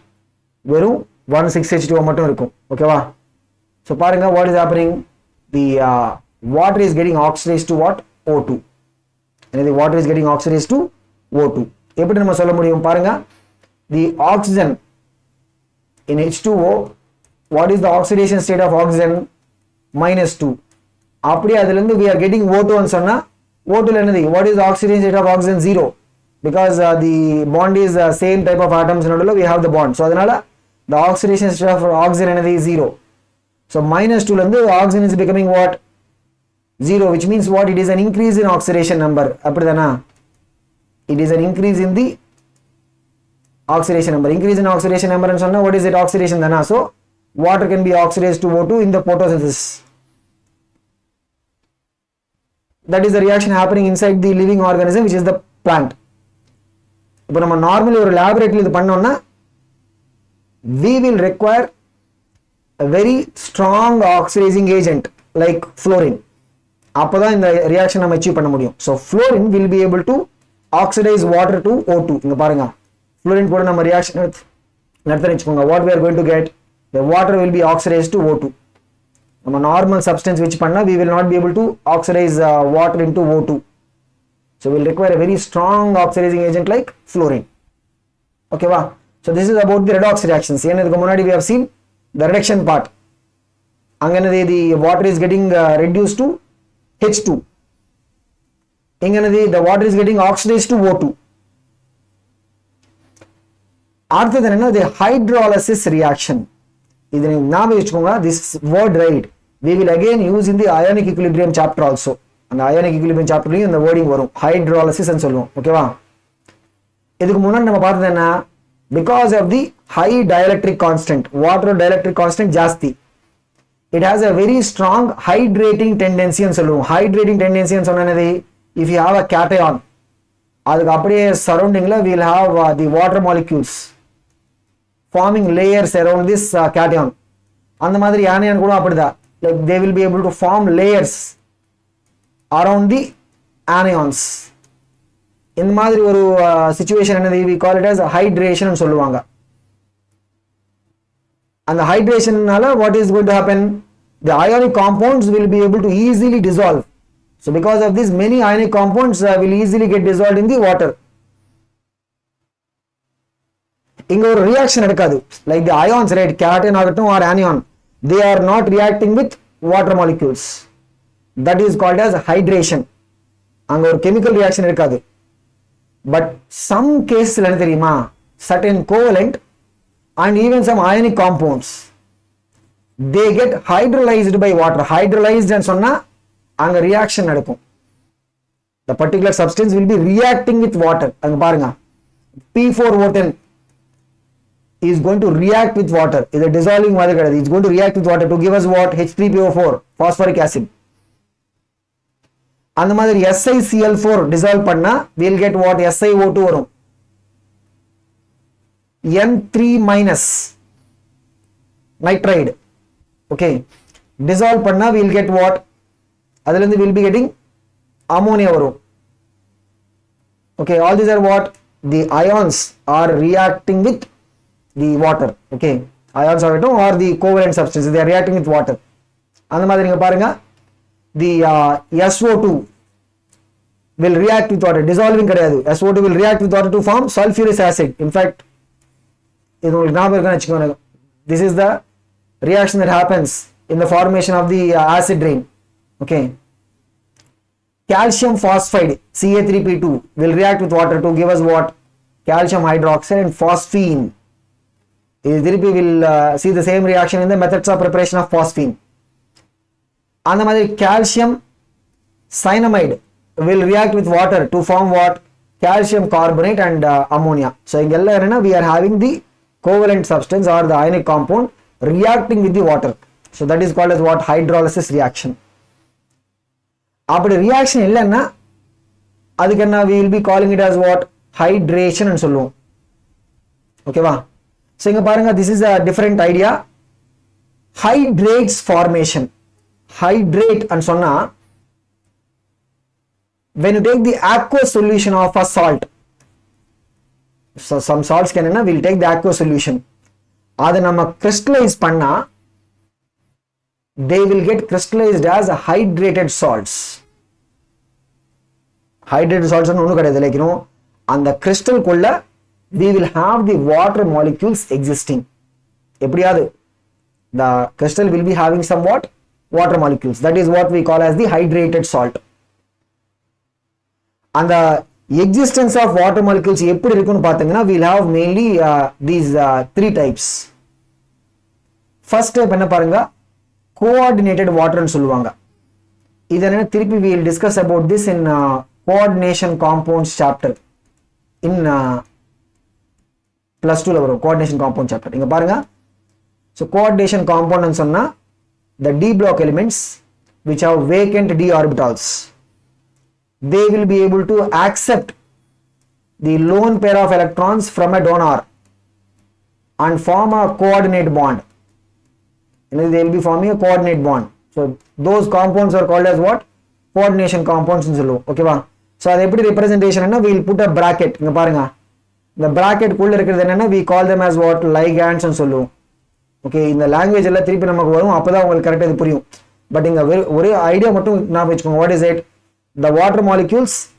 Veru 1 6H2O mattum irukum. Okay va? So paranga what is happening? The water is getting oxidized to what? O2. And the water is getting oxidized to O2. எப்படி நம்ம சொல்ல முடியும் பாருங்க? The oxygen in H2O, what is the oxidation state of oxygen? -2. அப்படியே அதிலிருந்து we are getting O2 ன்னு சொன்னா O2 ல என்னது? What is the oxidation state of oxygen? 0. Because the bond is same type of atoms நடுவுல we have the bond. So அதனால the oxidation state of oxygen என்னது? 0. So -2 ல இருந்து oxygen is becoming what? 0, which means what? It is an increase in oxidation number. அப்படிதானா? It is an increase in the oxidation number. Increase in oxidation number and what is it? Oxidation dana. So water can be oxidized to O2 in the photosynthesis. That is the reaction happening inside the living organism, which is the plant. If we normally in a laboratory we will require a very strong oxidizing agent like fluorine. Appo in the reaction we achieve panna mudiyum. So fluorine will be able to oxidize water to O2. Inga parunga, fluorine poda nama reaction nadthanichukonga. What we are going to get? The water will be oxidized to O2. Nama normal substance which panna, we will not be able to oxidize water into O2. So we will require a very strong oxidizing agent like fluorine. Okay va? So this is about the redox reactions. Enadukku munadi we have seen the reduction part. Anganade the water is getting reduced to H2. The water is getting oxidized to O2. After that, the hydrolysis reaction. This word, right? We will again use in the ionic equilibrium chapter also. And the ionic equilibrium chapter in the wording varum hydrolysis and so. Okay va? Because of the high dielectric constant, water dielectric constant jasti, it has a very strong hydrating tendency and so. Hydrating tendency and so. If you have a cation, surrounding we will have the water molecules forming layers around this cation. And the madri anion kuda appadha, like they will be able to form layers around the anions. In the madri oru situation we call it as hydration and solluvanga. And the hydration nala, what is going to happen? The ionic compounds will be able to easily dissolve. So because of this, many ionic compounds will easily get dissolved in the water. Inga or reaction edukadu, like the ions, right, cation or anion, they are not reacting with water molecules. That is called as hydration. Anga or chemical reaction edukadu. But some cases la theriyuma, certain covalent and even some ionic compounds, they get hydrolyzed by water. Hydrolyzed and sonna anga reaction nadakum. The particular substance will be reacting with water. Anga parunga, P4O10 is going to react with water. Is a dissolving molecule. It's going to react with water to give us what? H3PO4, phosphoric acid. And the mother SiCl4 dissolve panna, we'll get what? SiO2 varum. N3 minus nitride. Okay, dissolve panna, we'll get what? Adalandi we'll be getting ammonia varum. Okay, all these are what? The ions are reacting with the water. Okay, ions are or the covalent substances, they are reacting with water. And the mother inga parunga, the SO2 will react with water. Dissolving kadayadu. SO2 will react with water to form sulfurous acid. In fact, this is the reaction that happens in the formation of the acid rain. Okay, calcium phosphide Ca3P2 will react with water to give us what? Calcium hydroxide and phosphine. We will see the same reaction in the methods of preparation of phosphine. And the calcium cyanamide will react with water to form what? Calcium carbonate and ammonia. So we are having the covalent substance or the ionic compound reacting with the water. So that is called as what? Hydrolysis reaction. After reaction illanna, adukana we will be calling it as what? Hydration and solluvom. Okay va? So inga parunga, this is a different idea. Hydrates formation. Hydrate and sonna, when you take the aqueous solution of a salt, so some salts we'll take the aqueous solution, adu nama crystallize panna, they will get crystallized as hydrated salts. Hydrated salts are like, you know, and the crystal kulla we will have the water molecules existing. Eppadiyaadu the crystal will be having somewhat water molecules. That is what we call as the hydrated salt. And the existence of water molecules eppadi irukunu pathina, we'll have mainly these three types. First type enna parunga, coordinated water nu solluvanga. Idana thirupi we will discuss about this in coordination compounds chapter in plus 2 level coordination compound chapter. Inga parunga, so coordination compound and sonna, the d block elements which have vacant d orbitals, they will be able to accept the lone pair of electrons from a donor and form a coordinate bond. They will be forming a coordinate bond. So those compounds are called as what? Coordination compounds in Zulu. Okay va? So that representation we will put a bracket. Inga parunga, the bracket kulla irukradhu we call them as what? Ligands and Zulu. Okay, in the language ella thirupi namakku varum, appada ungalku correct ah puriyum. But inga ore idea mattum na vechukonga, what is it? The water molecules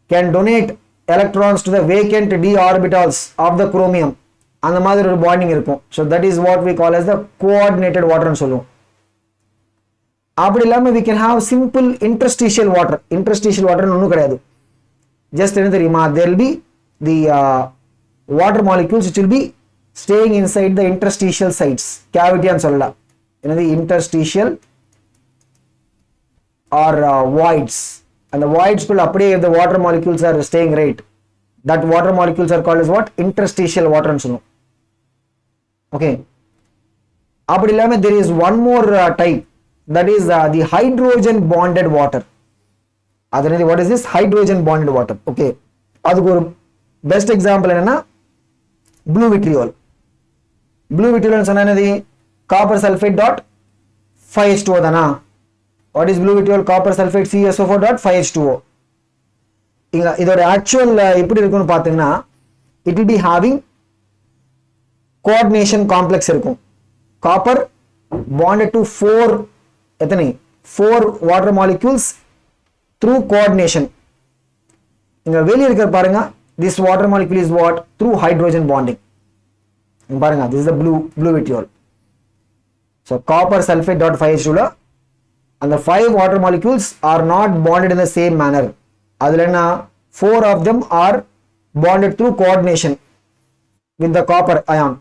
can donate electrons to the vacant d orbitals of the chromium. And the mother bonding irukum. So that is what we call as the coordinated water and solluum. Apadi illama we can have simple interstitial water. Interstitial water nonnu kadayadu. Just there will be the water molecules which will be staying inside the interstitial sites, cavity and solla. The interstitial or voids. And the voids will apply if the water molecules are staying right. That water molecules are called as what? Interstitial water and solluum. Okay. Apadi illama there is one more type, that is the hydrogen bonded water. Adanadi, what is this? Hydrogen bonded water. Okay. Adukku best example enna, blue vitriol. Blue vitriol and sonnanadi copper sulfate dot 5H2O dana. What is blue vitriol? Copper sulfate CSO4 dot 5H2O. Idoda actual eppadi irukonu pathina, it will be having coordination complex irukum. copper bonded to four water molecules through coordination. இங்க வெளிய இருக்கிற பாருங்க, this water molecule is what? Through hydrogen bonding. இங்க பாருங்க, this is the blue vitriol. So copper sulfate dot 5H2 ல and the 5 water molecules are not bonded in the same manner. அதுல என்ன 4 of them are bonded through coordination with the copper ion.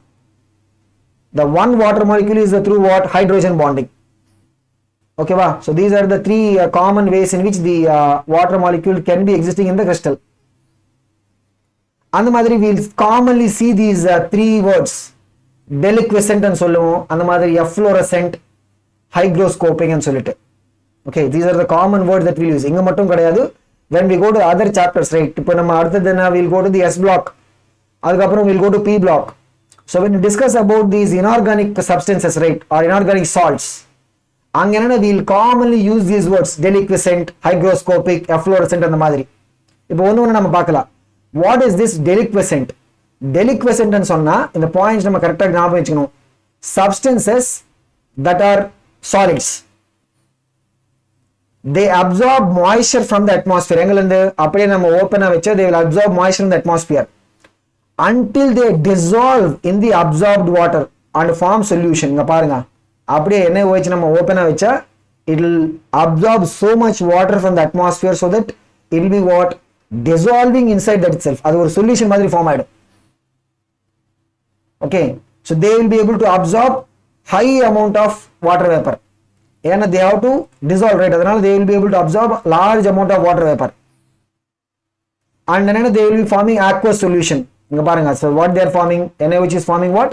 The one water molecule is through what? Hydrogen bonding. Okay va? So these are the three common ways in which the water molecule can be existing in the crystal. And the madri we'll commonly see these three words, deliquescent and சொல்லுவோம், and the madri efflorescent, hygroscopic and solite. Okay, these are the common words that we'll use. இங்க மட்டும் கிடையாது. When we go to other chapters, right? இப்போ நம்ம அடுத்ததுனா we'll go to the S block. அதுக்கப்புறம் we'll go to P block. So when we discuss about these inorganic substances, right, or inorganic salts, அங்க என்னன்னா we'll commonly use these words, deliquescent, hygroscopic, efflorescent அந்த மாதிரி. இப்போ ஒண்ணு நம்ம பார்க்கலாம். What is this deliquescent? Deliquescent ன்னு சொன்னா இந்த பாயிண்ட்ஸ் நம்ம கரெக்ட்டா ஞாபகம் வச்சுக்கணும். Substances that are solids. They absorb moisture from the atmosphere. எங்கலேருந்து அப்படியே நம்ம ஓப்பனா வச்சா they will absorb moisture in the atmosphere until they dissolve in the absorbed water and form solution. இங்க பாருங்க, அப்படியே என்ன வச்சு நம்ம ஓப்பனா வச்சா it will absorb so much water from the atmosphere so that it will be what? Dissolving inside that itself. அது ஒரு solution மாதிரி ஃபார்ம் ஆயிடும். Okay, so they will be able to absorb high amount of water vapor. ஏன்னா they have to dissolve, right? அதனால they will be able to absorb large amount of water vapor. And then they will be forming aqueous solution. இங்க பாருங்க, so what they are forming, NaOH is forming what?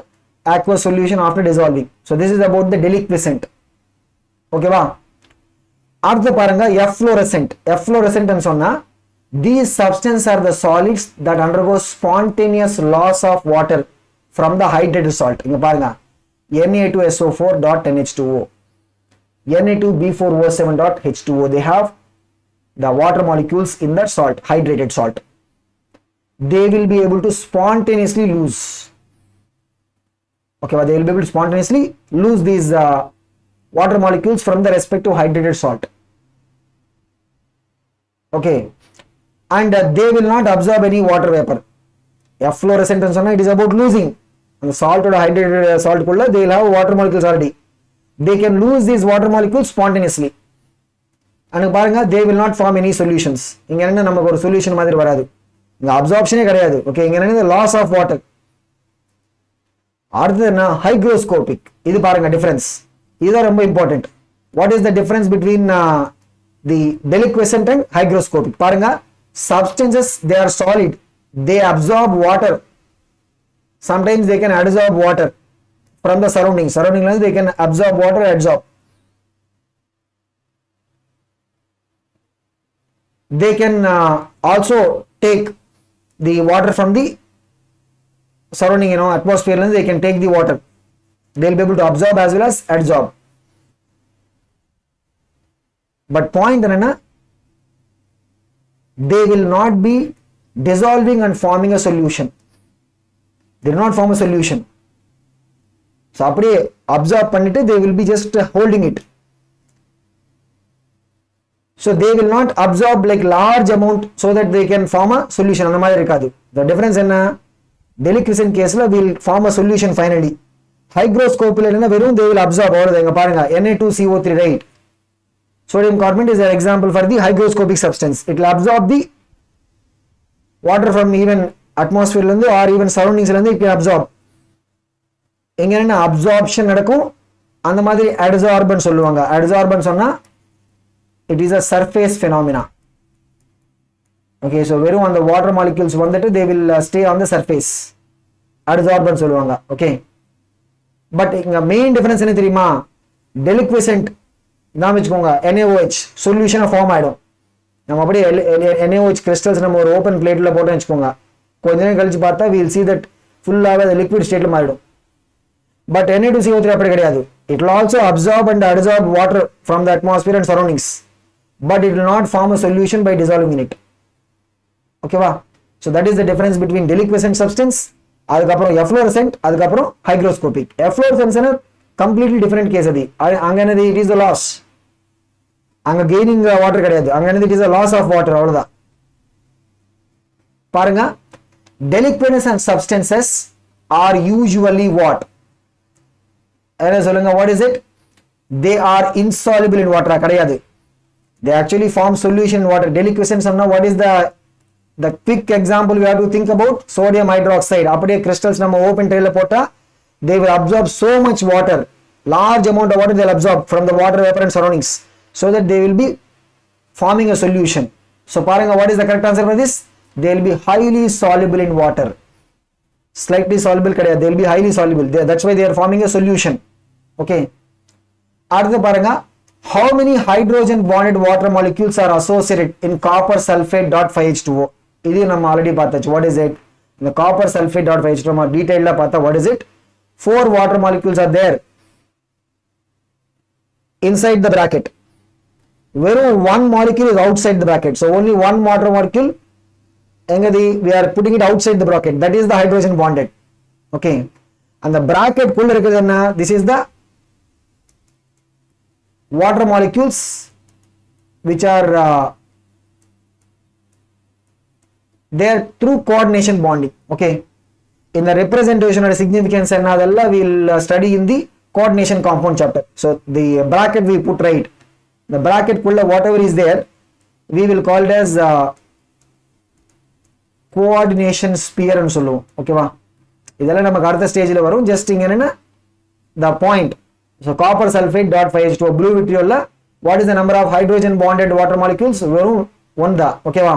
Aqueous solution after dissolving. So this is about the deliquescent. Okay வா? அடுத்து பாருங்க efflorescent. Efflorescent ன்னு சொன்னா these substances are the solids that undergo spontaneous loss of water from the hydrated salt. இங்க பாருங்க, Na2SO4.NH2O, Na2B4O7.H2O. They have the water molecules in that salt, hydrated salt. They will be able to spontaneously lose. Okay, but they will be able to spontaneously lose these water molecules from the respective hydrated salt. Okay, and they will not absorb any water vapor. Efflorescent and so on, it is about losing. And the salt or hydrated salt kulla, they will have water molecules already. They can lose these water molecules spontaneously. And பாருங்க, they will not form any solutions. இங்க என்ன நமக்கு ஒரு solution மாதிரி வராது. இங்க அப்சார்ப்ஷனே கிடையாது. Okay, இங்க என்ன லாஸ் ஆஃப் வாட்டர். அடுத்து என்ன? ஹைக்ரோஸ்கோபிக். இது பாருங்க டிஃபரன்ஸ். இதுதான் ரொம்ப important. What is the difference between the deliquescent and hygroscopic? பாருங்க, substances they are solid, they absorb water. Sometimes they can absorb water from the surroundings. They can absorb water, adsorb. They can also take the water from the surrounding, atmosphere. They can take the water. They will be able to absorb as well as adsorb. But point enna, they will not be dissolving and forming a solution. They will not form a solution. So அப்படியே absorb பண்ணிட்டு they will be just holding it. So they will not absorb like large amount so that they can form a solution. அந்த மாதிரி இருக்காது. The difference என்ன? Deliquescent caseல will form a solution finally. Hygroscopic என்ன வெறும் they will absorb. அவ்வளவுதான். இங்க பாருங்க, Na2CO3, right? Sodium carbonate is an example for the hygroscopic substance. It will absorb the water from even atmosphere or even surroundings. It can absorb. எங்க என்ன absorption நடக்கும், அந்த மாதிரி adsorption சொல்லுவாங்க. Adsorption சொன்னா it is a surface phenomena. Okay, so வெறும் அந்த water molecules வந்துட்டு they will stay on the surface. Adsorption சொல்லுவாங்க. Okay, but இங்க main difference என்ன தெரியுமா? Deliquescent நாம வச்சுக்கோங்க, NaOH சொல்யூஷனை ஃபார்ம் ஆயிடும். நம்ம அப்படியே NaOH கிறிஸ்டல்ஸ் நம்ம ஒரு ஓப்பன் பிளேட்ல போட்டு வச்சுக்கோங்க, கொஞ்ச நேரம் கழிச்சு பார்த்தா we'll see that ஃபுல்லாவே அது லிக்விட் ஸ்டேட்ல மாறிடும். பட் Na2CO3 அப்படி கிடையாது. It will also absorb and adsorb water from the atmosphere and surroundings, but it will not form a solution by dissolving in it. Okay வா? So that is the difference between deliquescent substance, அதுக்கப்புறம் efflorescent, அதுக்கப்புறம் hygroscopic. Efflorescence completely different case adi anganadi it is the loss anga gaining water கிடையாது anganadi it is a loss of water அவ்வளவுதான் பாருங்க deliquescent and substances are usually what என்ன சொல்லுங்க what is it they are insoluble in water கிடையாது they actually form solution in water deliquescent சொன்னா what is the quick example we have to think about sodium hydroxide அப்படியே crystals நம்ம open tray ல போட்டா they will absorb so much water large amount of water they will absorb from the water vapor and surroundings so that they will be forming a solution so பாருங்க what is the correct answer for this they will be highly soluble in water slightly soluble கிடையாது they will be highly soluble that's why they are forming a solution okay அடுத்து பாருங்க how many hydrogen bonded water molecules are associated in copper sulfate .5H2O இது நம்ம already பார்த்தாச்சு what is it the copper sulfate .5H2O நம்ம டீடைலா பார்த்தா what is it 4 water molecules are there inside the bracket வெறும் one molecule is outside the bracket so only one water molecule engadi we are putting it outside the bracket that is the hydrogen bonded okay and the bracket குள்ள இருக்குது என்ன this is the water molecules which are there through coordination bonding okay in the representation or significance and adella we will study in the coordination compound chapter so the bracket we put right the bracket kulla whatever is there we will call it as coordination sphere nu solluvom okay va idella namak அடுத்த ஸ்டேஜ்ல வரும் just இங்க என்னன்னா the point so copper sulfate .5H2O blue vitriol la what is the number of hydrogen bonded water molecules verum 1 da okay va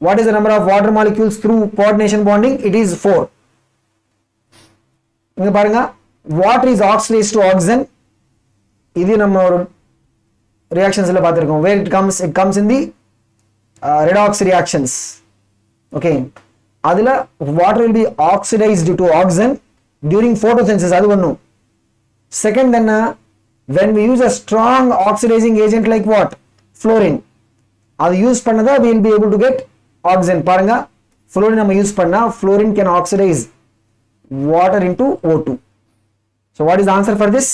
what is the number of water molecules through coordination bonding it is 4 இங்க பாருங்க water is oxidized to oxygen இது நம்ம ஒரு reactionsல பாத்திருக்கோம் where it comes in the redox reactions okay அதுல water will be oxidized to oxygen during photosynthesis அது ஒண்ணு second then when we use a strong oxidizing agent like what fluorine அது use பண்ணதா we will be able to get oxygen பாருங்க fluorine நம்ம use பண்ணா fluorine can oxidize water into O2 so what is the answer for this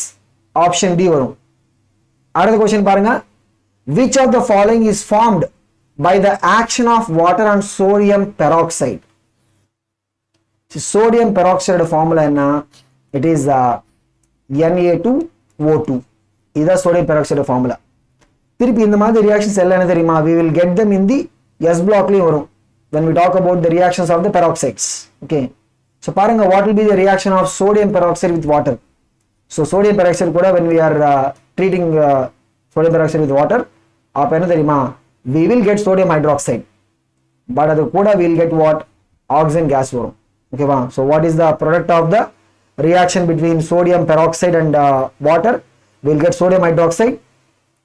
option D வரும் அடுத்த question பாருங்க which of the following is formed by the action of water on sodium peroxide sodium peroxide formula என்ன it is Na2O2 இதுதான் sodium peroxide formula திருப்பி இந்த மாதிரி reactions எல்லாம் என்ன தெரியுமா we will get them in the S block லயும் வரும் when we talk about the reactions of the peroxides okay so பாருங்க what will be the reaction of sodium peroxide with water so sodium peroxide கூட when we are treating sodium peroxide with water அப்ப என்ன தெரியுமா we will get sodium hydroxide but அது கூட we will get what oxygen gas வரும் okay வா so what is the product of the reaction between sodium peroxide and water we will get sodium hydroxide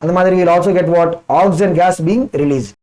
and the மாதிரி we will also get what oxygen gas being released